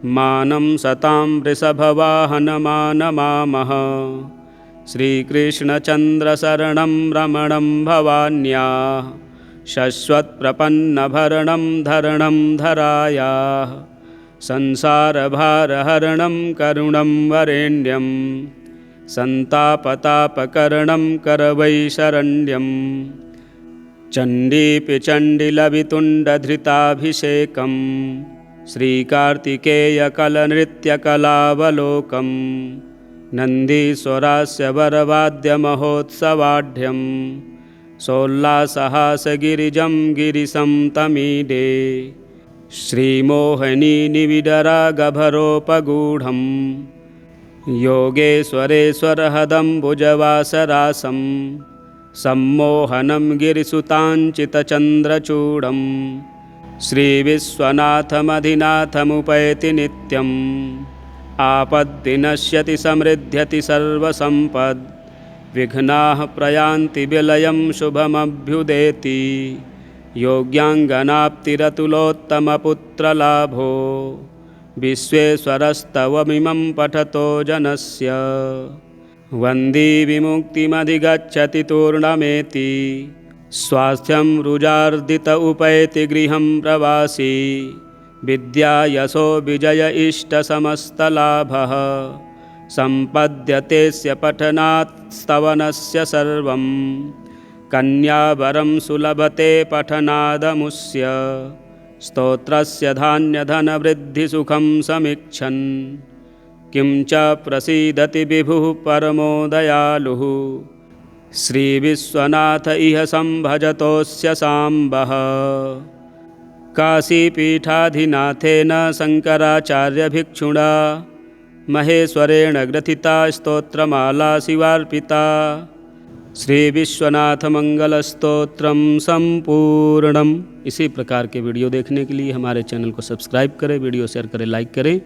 मानं सतां वृषभवाहनमानमामः। श्रीकृष्णचन्द्रशरणं रमणं भवान्याः शश्वत्प्रपन्नभरणं धरणं धरायाः। संसारभारहरणं करुणं वरेण्यं सन्तापतापकरणं करवैशरण्यं। चण्डीपि चण्डिलवितुण्डधृताभिषेकं श्रीकार्तिकेयकलनृत्यकलावलोकं। नन्दीश्वरास्य वरवाद्यमहोत्सवाढ्यं सोल्लासहासगिरिजं गिरिशं तमीडे। श्रीमोहिनीनिविडरागभरोपगूढं योगेश्वरेश्वरहदम्बुजवासरासं सम्मोहनं गिरिसुताञ्चितचन्द्रचूडं। श्रीविश्वनाथमधिनाथमुपैति नित्यम् आपद्विनश्यति समृद्ध्यति सर्वसम्पद्। विघ्नाः प्रयान्ति विलयं शुभमभ्युदेति योग्याङ्गनाप्तिरतुलोत्तमपुत्रलाभो। विश्वेश्वरस्तवमिमं पठतो जनस्य वन्दी विमुक्तिमधिगच्छति तूर्णमेति। स्वास्थ्यं रुजार्दित उपैति गृहं प्रवासी विद्या यशो विजय इष्टसमस्तलाभः। सम्पद्यतेऽस्य पठनात् स्तवनस्य सर्वं कन्यावरं सुलभते पठनादमुष्य। स्तोत्रस्य धान्यधनवृद्धिसुखं समीक्षन् किं च प्रसीदति विभुः परमो दयालुः। श्रीविश्वनाथ इह संभजतोऽस्य साम्बः। काशीपीठाधिनाथेन शङ्कराचार्यभिक्षुणा महेश्वरेण ग्रथिता स्तोत्रमाला शिवार्पिता। श्रीविश्वनाथमंगलस्तोत्रम संपूर्णम। इसी प्रकार के वीडियो देखने के लिए हमारे चैनल को सब्सक्राइब करें, वीडियो शेयर करें, लाइक करें।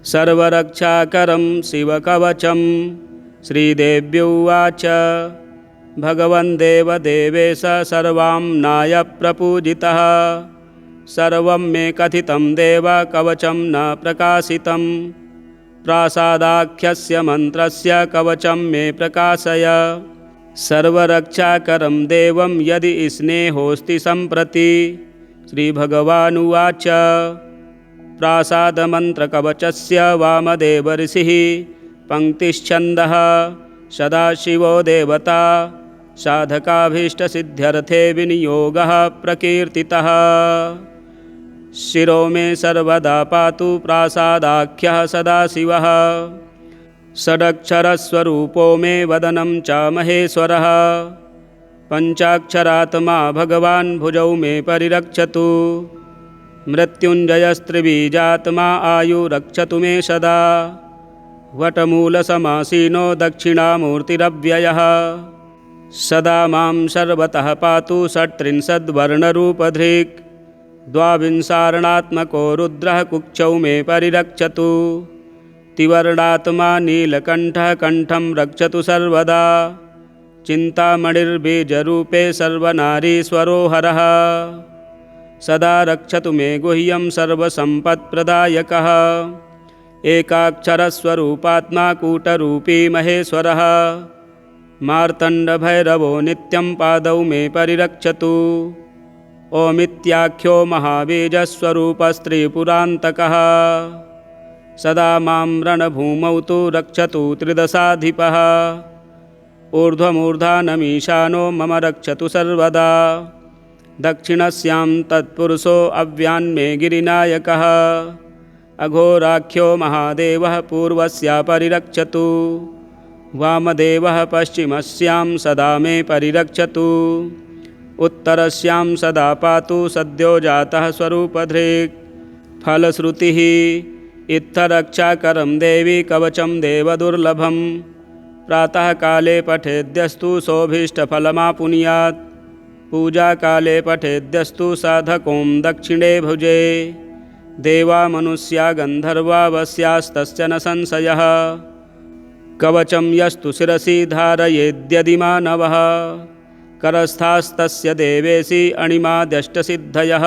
सर्वरक्षाकरं शिवकवचं श्रीदेव्युवाच भगवन् देवदेवेश सर्वाम्नाय प्रपूजितः। सर्वं मे कथितं देव कवचं न प्रकाशितं। प्रासादाख्यस्य मन्त्रस्य कवचं मे प्रकाशय। सर्वरक्षाकरं देवं यदि स्नेहोऽस्ति सम्प्रति। श्रीभगवानुवाच प्रासादमन्त्रकवचस्य वामदेव ऋषिः पङ्क्तिश्छन्दः। सदाशिवो देवता साधकाभीष्टसिद्ध्यर्थे विनियोगः प्रकीर्तितः। शिरो मे सर्वदा पातु प्रासादाख्यः सदाशिवः। षडक्षरस्वरूपो मे वदनं च महेश्वरः। पञ्चाक्षरात्मा भगवान् भुजौ मे परिरक्षतु। मृत्युञ्जयस्त्रिबीजात्मा आयुरक्षतु मे सदा। वटमूलसमासीनो दक्षिणामूर्तिरव्ययः सदा मां सर्वतः पातु षट्त्रिंशद्वर्णरूपधृक्। द्वाविंशारणात्मको रुद्रः कुक्षौ मे परिरक्षतु। त्रिवर्णात्मा नीलकण्ठः कण्ठं रक्षतु सर्वदा। चिन्तामणिर्बीजरूपे सर्वनारीश्वरो हरः सदा रक्षतु मे गुह्यं सर्वसम्पत्प्रदायकः। एकाक्षरस्वरूपात्मा कूटरूपी महेश्वरः मार्तण्डभैरवो नित्यं पादौ मे परिरक्षतु। ओमित्याख्यो महाबीजस्वरूपस्त्रिपुरान्तकः सदा मां रणभूमौ तु रक्षतु त्रिदशाधिपः। ऊर्ध्वमूर्धानमीशानो मम रक्षतु सर्वदा। दक्षिणस्यां तत्पुरुषो अव्यान्मे गिरिनायकः अघोराख्यो महादेवः पूर्वस्या परिरक्षतु। वामदेवः पश्चिमस्यां सदा मे परिरक्षतु। उत्तरस्यां सदा पातु सद्यो जातः स्वरूपधृक्। फलश्रुतिः इत्थरक्षाकरं देवी कवचं देवदुर्लभं। प्रातःकाले पठेद्यस्तु सोऽभीष्टफलमापुनुयात्। पूजाकाले पठेद्यस्तु साधकों दक्षिणे भुजे। देवा मनुष्या गन्धर्वा वस्यास्तस्य न संशयः। कवचं यस्तु शिरसि धारयेद्यदि मानवः। करस्थास्तस्य देवेशि अणिमाद्यष्टसिद्धयः।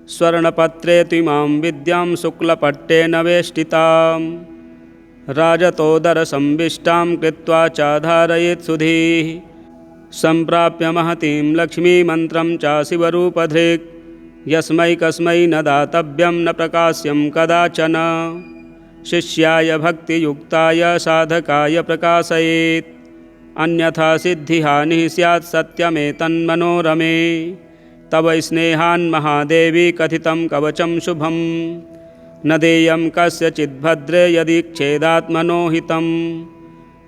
स्वर्णपत्रे त्विमां विद्यां शुक्लपट्टेन वेष्टितां। राजतोदरसंविष्टां कृत्वा चाधारयेत् सुधीः। सम्प्राप्य महतीं लक्ष्मीमन्त्रं च शिवरूपधृक्। यस्मै कस्मै न दातव्यं न प्रकाश्यं कदाचन। शिष्याय भक्तियुक्ताय साधकाय प्रकाशयेत्। अन्यथा सिद्धिहानिः स्यात् सत्यमेतन्मनोरमे। तव स्नेहान्महादेवी कथितं कवचं शुभं। न देयं कस्यचिद्भद्रे यदि क्षेदात्मनो हितं।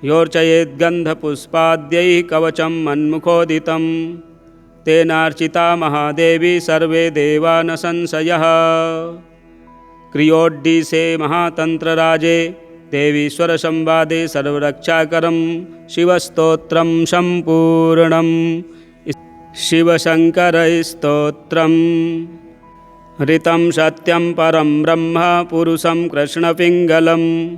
योर्चयेद्गन्धपुष्पाद्यैः कवचं मन्मुखोदितं। तेनार्चिता महादेवी सर्वे देवा न संशयः। क्रियोड्डीसे महातन्त्रराजे देवीश्वरसंवादे सर्वरक्षाकरं शिवस्तोत्रं सम्पूर्णम्। शिवशङ्करस्तोत्रम्। ऋतं सत्यं परं ब्रह्म पुरुषं कृष्णपिङ्गलम्।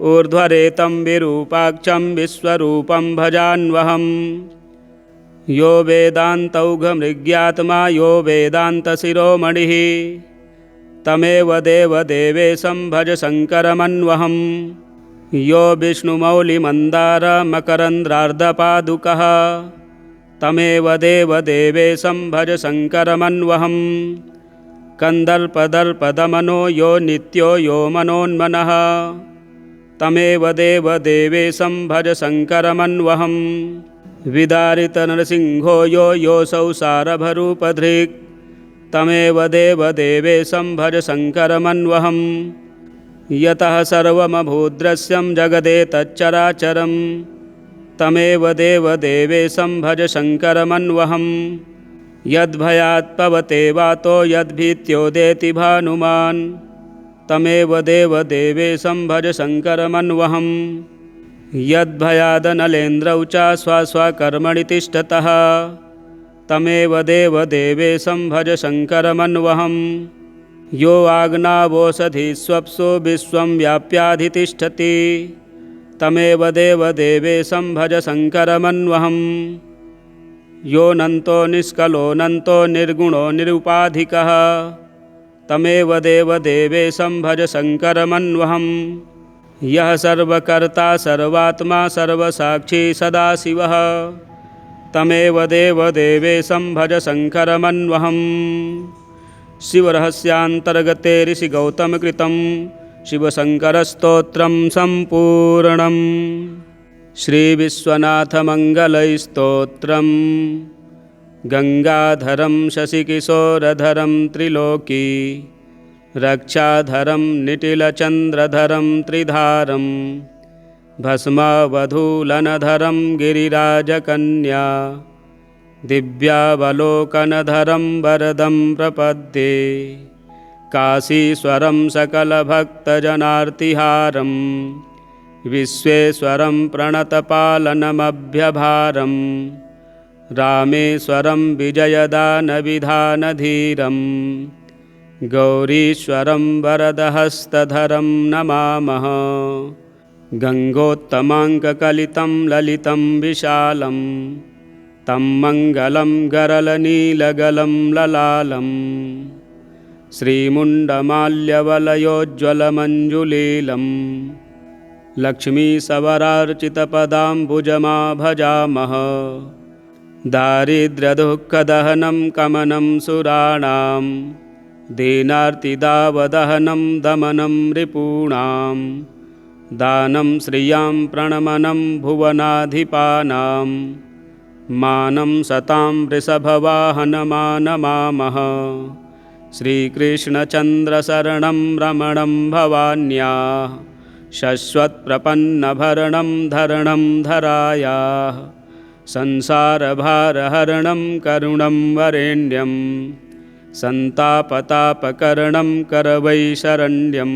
ऊर्ध्वरेतं विरूपाक्षं विश्वरूपं भजान्वहम्। यो वेदान्तौघमृग्यात्मा यो वेदान्तशिरोमणिः। तमेव देवदेवेशं भज शङ्करमन्वहम्। यो विष्णुमौलिमन्दारमकरन्द्रार्धपादुकः। तमेव देवदेवेशं भज शङ्करमन्वहम्। कन्दर्पदर्पदमनो यो नित्यो यो मनोन्मनः। तमेव देवदेवेशं भज शङ्करमन्वहम्। विदारितनरसिंहो यो योऽसौ सारभरूपधृक्। तमेव देवदेवेशं भज शङ्करमन्वहम्। यतः सर्वमभूद्दृश्यं जगदेतच्चराचरं। तमेव देवदेवेशं भज शङ्करमन्वहम्। यद्भयात् पवते वातो यद्भीत्योदेति भानुमान्। तमेव देवदेवेशं भज शङ्करमन्वहम्। यद्भयादनलेन्द्रौ च स्वस्वकर्मणि तिष्ठतः। तमेव देवदेवेशं भज शङ्करमन्वहम्। यो आज्ञावोषधिस्वप्सु विश्वं व्याप्याधितिष्ठति। तमेव देवदेवेशं भज शङ्करमन्वहम्। यो नन्तो निष्कलो निर्गुणो निरुपाधिकः। तमेव देवदेवेशं भज शङ्करमन्वहम्। यः सर्वकर्ता सर्वात्मा सर्वसाक्षी सदाशिवः। तमेव देवदेवेशं भज शङ्करमन्वहम्। शिवरहस्यान्तर्गते ऋषिगौतमकृतं शिवशङ्करस्तोत्रं सम्पूर्णम्। श्रीविश्वनाथमङ्गलस्तोत्रम्। गङ्गाधरं शशिकिशोरधरं त्रिलोकी रक्षाधरं निटिलचन्द्रधरं त्रिधारं भस्मावधूलनधरं गिरिराजकन्या दिव्यावलोकनधरं वरदं प्रपद्ये काशीश्वरं सकलभक्तजनार्तिहारं विश्वेश्वरं प्रणतपालनमभ्यभारं रामेश्वरं विजयदानविधानधीरं गौरीश्वरं वरदहस्तधरं नमामः। गङ्गोत्तमाङ्ककलितं ललितं विशालं तं मङ्गलं गरलनीलगलं ललालं श्रीमुण्डमाल्यवलयोज्ज्वलमञ्जुलीलं लक्ष्मीसवरार्चितपदाम्बुजमा भजामः। दारिद्र्यदुःखदहनं कमनं सुराणां दीनार्तिदावदहनं दमनं रिपूणां दानं श्रियां प्रणमनं भुवनाधिपानां मानं सतां वृषभवाहनमानमामः। श्रीकृष्णचन्द्रशरणं रमणं भवान्याः शश्वत्प्रपन्नभरणं धरणं धरायाः संसारभारहरणं करुणं वरेण्यं सन्तापतापकरणं करवैशरण्यं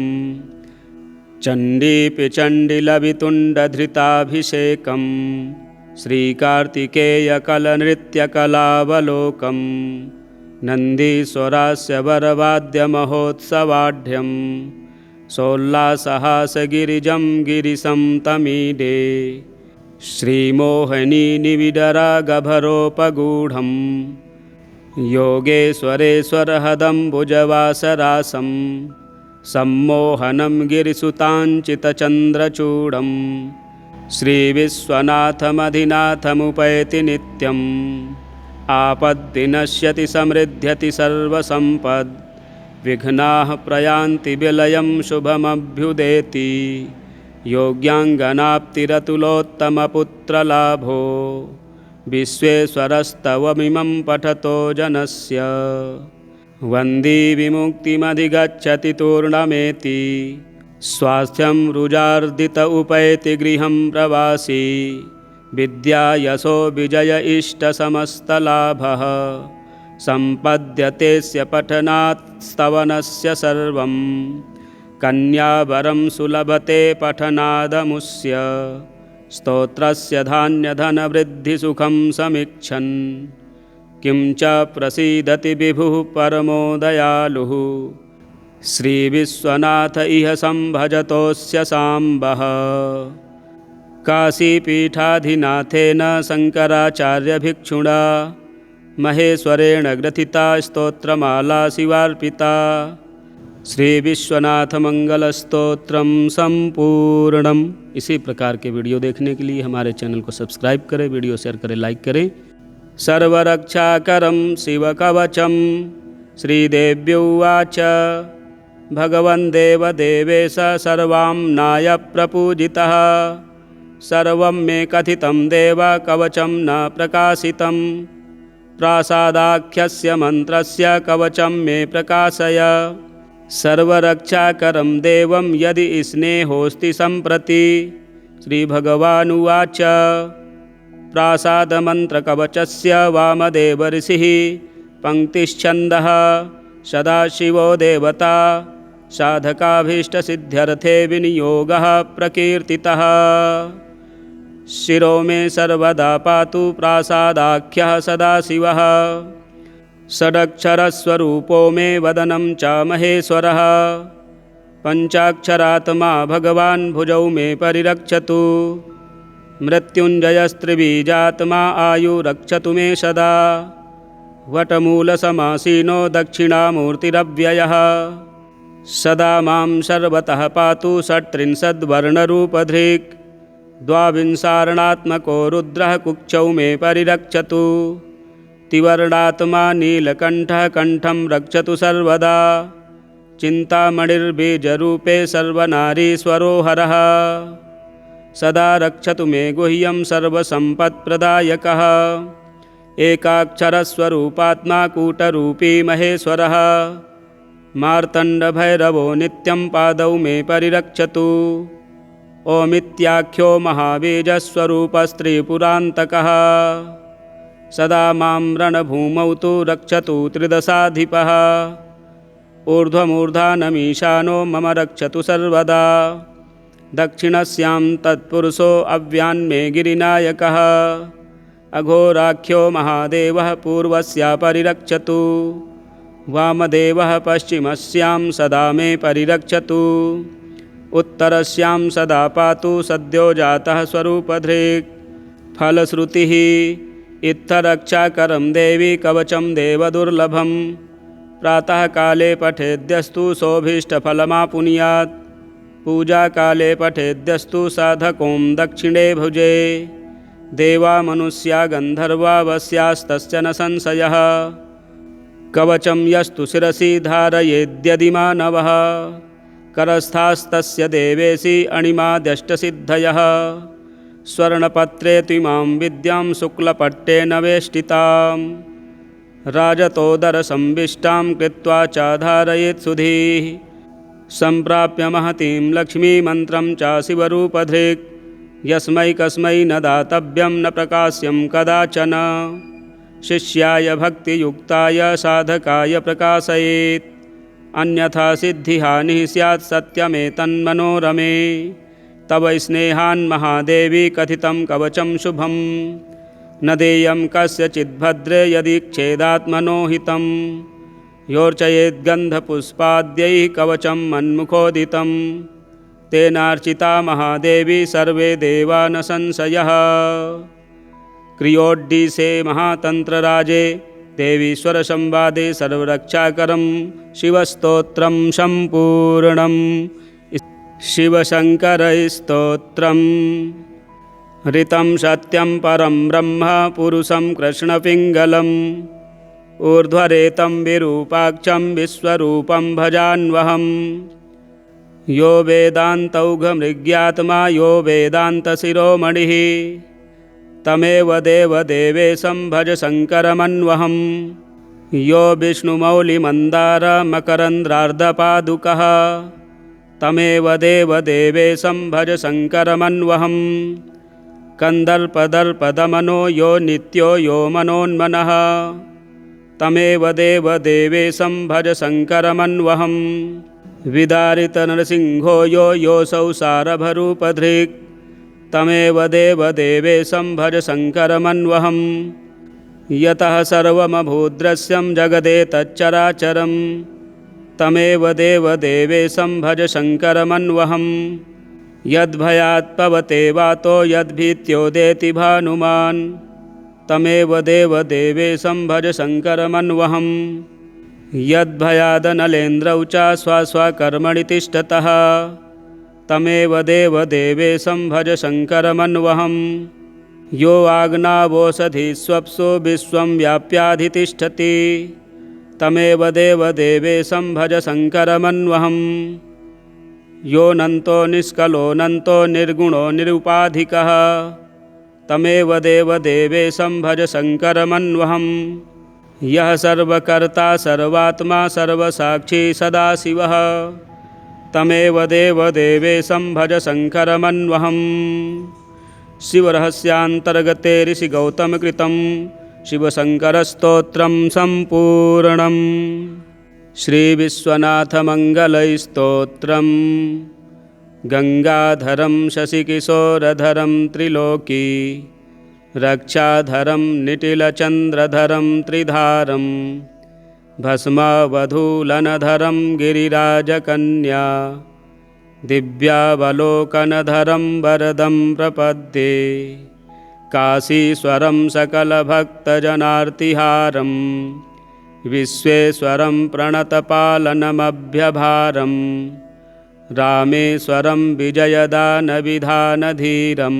चण्डीपि चण्डिलवितुण्डधृताभिषेकं श्रीकार्तिकेयकलनृत्यकलावलोकं नन्दीश्वरास्य वरवाद्यमहोत्सवाढ्यं सोल्लासहासगिरिजं गिरिशं तमीडे श्रीमोहिनीनिविडरागभरोपगूढं योगेश्वरेश्वरहदम्बुजवासरासं सम्मोहनं गिरिसुताञ्चितचन्द्रचूडं श्रीविश्वनाथमधिनाथमुपैति नित्यम् आपद्विनश्यति समृद्ध्यति सर्वसम्पद् विघ्नाः प्रयान्ति विलयं शुभमभ्युदेति योग्याङ्गनाप्तिरतुलोत्तमपुत्रलाभो विश्वेश्वरस्तवमिमं पठतो जनस्य वन्दी विमुक्तिमधिगच्छति तूर्णमेति स्वास्थ्यं रुजार्दित उपैति गृहं प्रवासी विद्या यशो विजय इष्टसमस्तलाभः सम्पद्यतेस्य पठनात् स्तवनस्य सर्वं कन्यावरं सुलभते पठनादमुष्य स्तोत्रस्य धान्यधनवृद्धिसुखं समीक्षन् किं च प्रसीदति विभुः परमो दयालुः श्रीविश्वनाथ इह संभजतोऽस्य साम्बः। काशीपीठाधिनाथेन शङ्कराचार्यभिक्षुणा महेश्वरेण ग्रथिता स्तोत्रमाला शिवार्पिता। श्री विश्वनाथ मंगल स्तोत्रम संपूर्णम। इसी प्रकार के वीडियो देखने के लिए हमारे चैनल को सब्सक्राइब करें, वीडियो शेयर करें, लाइक करें। सर्वरक्षाकरं शिवकवचं श्रीदेव्युवाच भगवन् देवदेवेश सर्वाम्नाय प्रपूजितः सर्वं मे कथितं देव कवचं न प्रकाशितं प्रासादाख्यस्य मन्त्रस्य कवचं मे प्रकाशय सर्वरक्षाकरं देवं यदि स्नेहोऽस्ति सम्प्रति। श्रीभगवानुवाच प्रासादमन्त्रकवचस्य वामदेव ऋषिः पङ्क्तिश्छन्दः सदाशिवो देवता साधकाभीष्टसिद्ध्यर्थे विनियोगः प्रकीर्तितः शिरो मे सर्वदा पातु प्रासादाख्यः सदाशिवः षडक्षरस्वरूपो मे वदनं च महेश्वरः पञ्चाक्षरात्मा भगवान् भुजौ मे परिरक्षतु मृत्युञ्जयस्त्रिबीजात्मा आयुरक्षतु मे सदा वटमूलसमासीनो दक्षिणामूर्तिरव्ययः सदा मां सर्वतः पातु षट्त्रिंशद्वर्णरूपधृक् द्वाविंशारणात्मको रुद्रः कुक्षौ मे परिरक्षतु तिवर्णात्मा नीलकण्ठः कण्ठं रक्षतु सर्वदा चिन्तामणिर्बीजरूपे सर्वनारीश्वरो हरः सदा रक्षतु मे गुह्यं सर्वसम्पत्प्रदायकः एकाक्षरस्वरूपात्मा कूटरूपी महेश्वरः मार्तण्डभैरवो नित्यं पादौ मे परिरक्षतु ओमित्याख्यो महाबीजस्वरूपस्त्रिपुरान्तकः सदा मां रणभूमौ तु रक्षतु त्रिदशाधिपः। ऊर्ध्वमूर्धानमीशानो मम रक्षतु सर्वदा। दक्षिणस्यां तत्पुरुषो अव्यान्मे गिरिनायकः। अघोराख्यो महादेवः पूर्वस्या परिरक्षतु। वामदेवः पश्चिमस्यां सदा मे परिरक्षतु। उत्तरस्यां सदा पातु सद्यो जातः स्वरूपधृक्। फलश्रुतिः इत्थरक्षाकरं देवी कवचं देवदुर्लभम्। प्रातःकाले पठेद्यस्तु सोऽभीष्टफलमापुनुयात्। पूजाकाले पठेद्यस्तु साधकों दक्षिणे भुजे। देवा मनुष्या गन्धर्वा वस्यास्तस्य न संशयः। कवचं यस्तु शिरसि धारयेद्यदि मानवः। करस्थास्तस्य देवेशि अणिमाद्यष्टसिद्धयः। स्वर्णपत्रे त्विमां विद्यां शुक्लपट्टेन वेष्टितां। राजतोदरसंविष्टां कृत्वा च धारयेत् सुधीः। सम्प्राप्य महतीं लक्ष्मीमन्त्रं च शिवरूपधृक्। यस्मै कस्मै न दातव्यं न प्रकाश्यं कदाचन। शिष्याय भक्तियुक्ताय साधकाय प्रकाशयेत्। अन्यथा सिद्धिहानिः स्यात् सत्यमेतन्मनोरमे। तव स्नेहान्महादेवी कथितं कवचं शुभम्। न देयं कस्यचिद्भद्रे यदि क्षेदात्मनो हितं। योर्चयेद्गन्धपुष्पाद्यैः कवचं मन्मुखोदितं। तेनार्चिता महादेवी सर्वे देवा न संशयः। क्रियोड्डीसे महातन्त्रराजे देवीश्वरसंवादे सर्वरक्षाकरं शिवस्तोत्रं सम्पूर्णम्। शिवशङ्करस्तोत्रम्। ऋतं सत्यं परं ब्रह्म पुरुषं कृष्णपिङ्गलम्। ऊर्ध्वरेतं विरूपाक्षं विश्वरूपं भजान्वहम्। यो वेदान्तौघमृग्यात्मा यो वेदान्तशिरोमणिः। तमेव देवदेवेशं भज शङ्करमन्वहम्। यो विष्णुमौलिमन्दारमकरन्द्रार्धपादुकः। तमेव देवदेवेशं भज शङ्करमन्वहम्। कन्दर्पदर्पदमनो यो नित्यो यो मनोन्मनः। तमेव देवदेवेशं भज शङ्करमन्वहम्। विदारितनरसिंहो यो योऽसौ सारभरूपधृक्। तमेव देवदेवेशं भज शङ्करमन्वहम्। यतः सर्वमभूद्दृश्यं जगदेतच्चराचरम्। तमेव देवदेवेशं भज शङ्करमन्वहम्। यद्भयात् पवते वातो यद्भीत्योदेति भानुमान्। तमेव देवदेवेशं भज शङ्करमन्वहम्। यद्भयादनलेन्द्रौ च स्वस्वकर्मणि तिष्ठतः। तमेव देवदेवेशं भज शङ्करमन्वहम्। यो आज्ञावोषधिस्वप्सु विश्वं व्याप्याधितिष्ठति। तमेव देवदेवेशं भज शङ्करमन्वहम्। यो नन्तो निष्कलो निर्गुणो निरुपाधिकः। तमेव देवदेवेशं भज शङ्करमन्वहम्। यः सर्वकर्ता सर्वात्मा सर्वसाक्षी सदाशिवः। तमेव देवदेवेशं भज शङ्करमन्वहम्। शिवरहस्यान्तर्गते ऋषिगौतमकृतं शिवशङ्करस्तोत्रं सम्पूर्णम्। श्रीविश्वनाथमङ्गलस्तोत्रम्। गङ्गाधरं शशिकिशोरधरं त्रिलोकी रक्षाधरं निटिलचन्द्रधरं त्रिधारं भस्मावधूलनधरं गिरिराजकन्या दिव्यावलोकनधरं वरदं प्रपद्ये। काशीश्वरं सकलभक्तजनार्तिहारं विश्वेश्वरं प्रणतपालनमभ्यभारं। रामेश्वरं विजयदानविधानधीरं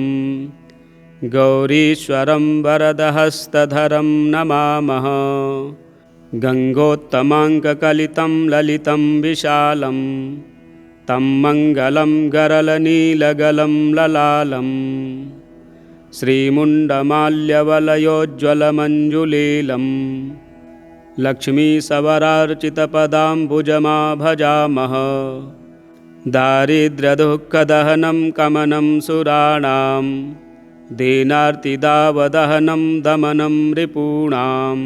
गौरीश्वरं वरदहस्तधरं नमामः। गङ्गोत्तमाङ्ककलितं ललितं विशालं तं मङ्गलं गरलनीलगलं ललालं। श्रीमुण्डमाल्यवलयोज्ज्वलमञ्जुलीलं लक्ष्मीसवरार्चितपदाम्बुजमा भजामः। दारिद्र्यदुःखदहनं कमनं सुराणां दीनार्तिदावदहनं दमनं रिपूणां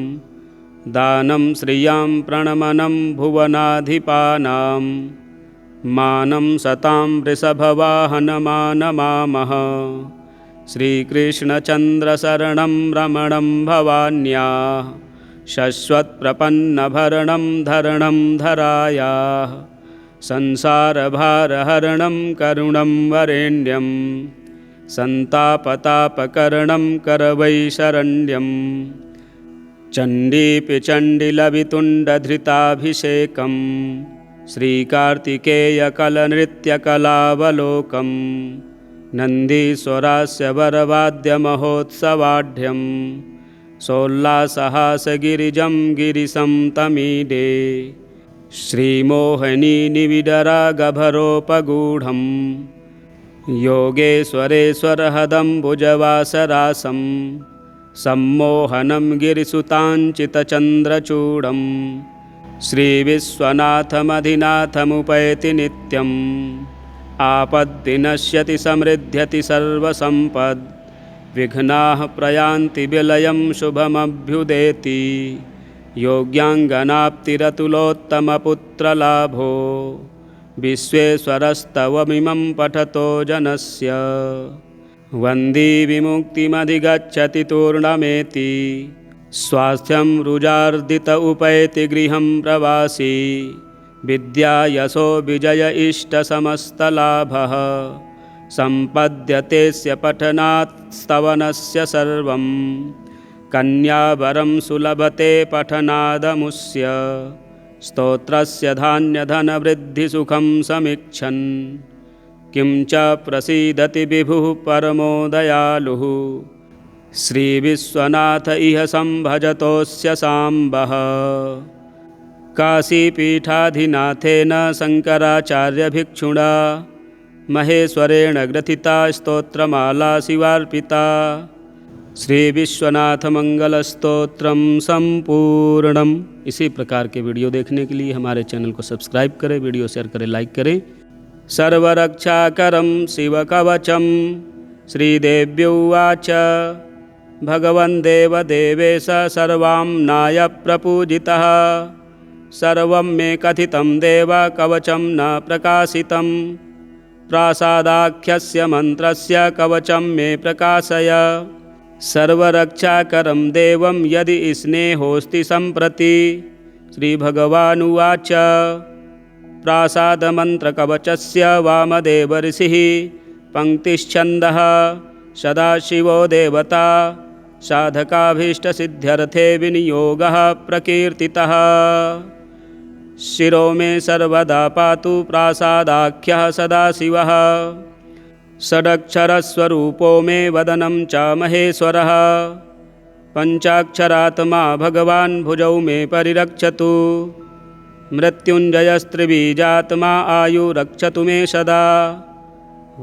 दानं श्रियां प्रणमनं भुवनाधिपानां मानं सतां वृषभवाहनमानमामः श्रीकृष्णचन्द्रशरणं रमणं भवान्याः शश्वत्प्रपन्नभरणं धरणं धरायाः संसारभारहरणं करुणं वरेण्यं सन्तापतापकरणं करवैशरण्यं चण्डीपि चण्डिलवितुण्डधृताभिषेकं श्रीकार्तिकेयकलनृत्यकलावलोकं नन्दीश्वरास्य वरवाद्यमहोत्सवाढ्यं सोल्लासहासगिरिजं गिरिशं तमीडे श्रीमोहिनीनिविडरागभरोपगूढं योगेश्वरेश्वरहदम्बुजवासरासं सम्मोहनं गिरिसुताञ्चितचन्द्रचूडं श्रीविश्वनाथमधिनाथमुपैति नित्यम् आपद्विनश्यति समृद्ध्यति सर्वसम्पद् विघ्नाः प्रयान्ति विलयं शुभमभ्युदेति योग्याङ्गनाप्तिरतुलोत्तमपुत्रलाभो विश्वेश्वरस्तवमिमं पठतो जनस्य वन्दी विमुक्तिमधिगच्छति तूर्णमेति स्वास्थ्यं रुजार्दित उपैति गृहं प्रवासी विद्या यशो विजय इष्टसमस्तलाभः सम्पद्यतेऽस्य पठनात् स्तवनस्य सर्वं कन्यावरं सुलभते पठनादमुष्य स्तोत्रस्य धान्यधनवृद्धिसुखं समीक्षन् किं च प्रसीदति विभुः परमो दयालुः श्रीविश्वनाथ इह संभजतोऽस्य साम्बः काशीपीठाधिनाथेन शङ्कराचार्यभिक्षुणा महेश्वरेण ग्रथिता स्तोत्रमाला शिवार्पिता श्रीविश्वनाथमंगलस्तोत्रम संपूर्णम। इसी प्रकार के वीडियो देखने के लिए हमारे चैनल को सब्सक्राइब करें, वीडियो शेयर करें, लाइक करें। सर्वरक्षाकरं शिवकवचं श्रीदेव्युवाच भगवन् देवदेवेश सर्वाम्नाय प्रपूजितः सर्वं मे कथितं देव कवचं न प्रकाशितं प्रासादाख्यस्य मन्त्रस्य कवचं मे प्रकाशय सर्वरक्षाकरं देवं यदि स्नेहोऽस्ति सम्प्रति। श्रीभगवानुवाच प्रासादमन्त्रकवचस्य वामदेव ऋषिः पङ्क्तिश्छन्दः सदाशिवो देवता साधकाभीष्टसिद्ध्यर्थे विनियोगः प्रकीर्तितः शिरो मे सर्वदा पातु प्रासादाख्यः सदाशिवः षडक्षरस्वरूपो मे वदनं च महेश्वरः पञ्चाक्षरात्मा भगवान् भुजौ मे परिरक्षतु मृत्युञ्जयस्त्रिबीजात्मा आयुरक्षतु मे सदा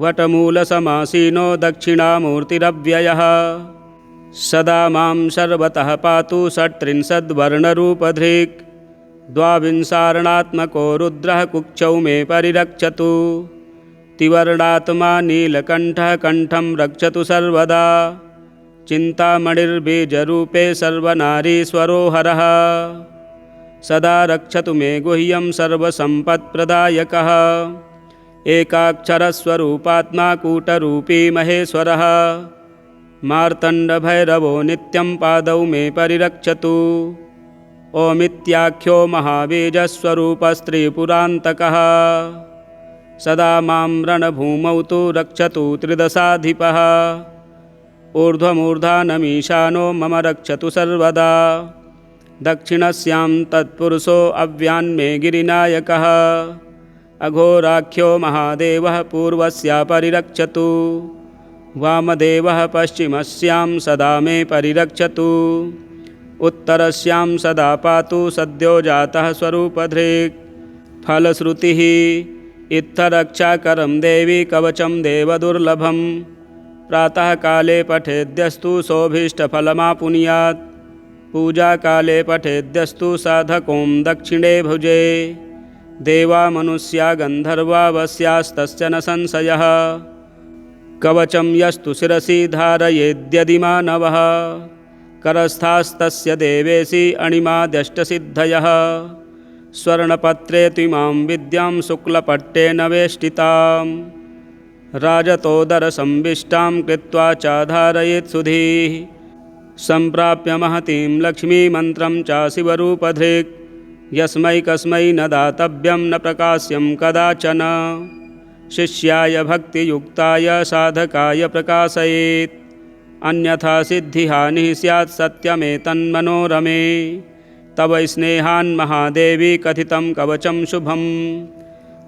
वटमूलसमासीनो दक्षिणामूर्तिरव्ययः सदा मां सर्वतः पातु षट्त्रिंशद्वर्णरूपधृक् द्वाविंशार्णात्मको रुद्रः कुक्षौ मे परिरक्षतु तिवर्णात्मा नीलकण्ठः कण्ठं रक्षतु सर्वदा चिन्तामणिर्बीजरूपे सर्वनारीश्वरो हरः सदा रक्षतु मे गुह्यं सर्वसम्पत्प्रदायकः एकाक्षरस्वरूपात्मा कूटरूपी महेश्वरः मार्तण्डभैरवो नित्यं पादौ मे परिरक्षतु ओमित्याख्यो महाबीजस्वरूपस्त्रीपुरान्तकः सदा मां रणभूमौ तु रक्षतु त्रिदशाधिपः ऊर्ध्वमूर्धानमीशानो मम रक्षतु सर्वदा दक्षिणस्यां तत्पुरुषो अव्यान्मे गिरिनायकः अघोराख्यो महादेवः पूर्वस्या परिरक्षतु वामदेवः पश्चिमस्यां सदा मे परिरक्षतु उत्तरस्यां सदा पातु सद्यो जातः स्वरूपधृक् फलश्रुतिः इत्थरक्षाकरं देवी कवचं देवदुर्लभं प्रातःकाले पठेद्यस्तु सोऽभीष्टफलमापुनुयात् पूजाकाले पठेद्यस्तु साधकों दक्षिणे भुजे देवा मनुष्या गन्धर्वा वस्यास्तस्य न संशयः कवचं यस्तु शिरसि धारयेद्यदि मानवः करस्थास्तस्य देवेशि अणिमाद्यष्टसिद्धयः स्वर्णपत्रे त्विमां विद्यां शुक्लपट्टेन वेष्टितां राजतोदरसंविष्टां कृत्वा च धारयेत् सुधीः सम्प्राप्य महतीं लक्ष्मीमन्त्रं च शिवरूपधृक् यस्मै कस्मै न दातव्यं न प्रकाश्यं कदाचन शिष्याय भक्तियुक्ताय साधकाय प्रकाशयेत् अन्यथा सिद्धिहानिः स्यात् सत्यमेतन्मनोरमे तव स्नेहान्महादेवी कथितं कवचं शुभं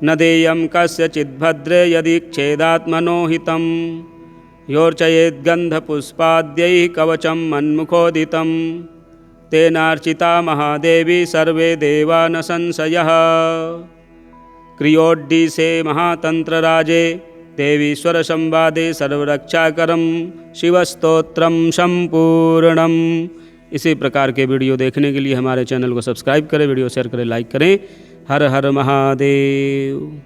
न देयं कस्यचिद्भद्रे यदि क्षेदात्मनो हितं योर्चयेद्गन्धपुष्पाद्यैः कवचं मन्मुखोदितं तेनार्चिता महादेवी सर्वे देवा न संशयः। क्रियोड्डीसे महातंत्रराजे देवीश्वरसंवादे सर्वरक्षाकरं शिवस्तोत्रम संपूर्णम। इसी प्रकार के वीडियो देखने के लिए हमारे चैनल को सब्सक्राइब करें, वीडियो शेयर करें, लाइक करें। हर हर महादेव।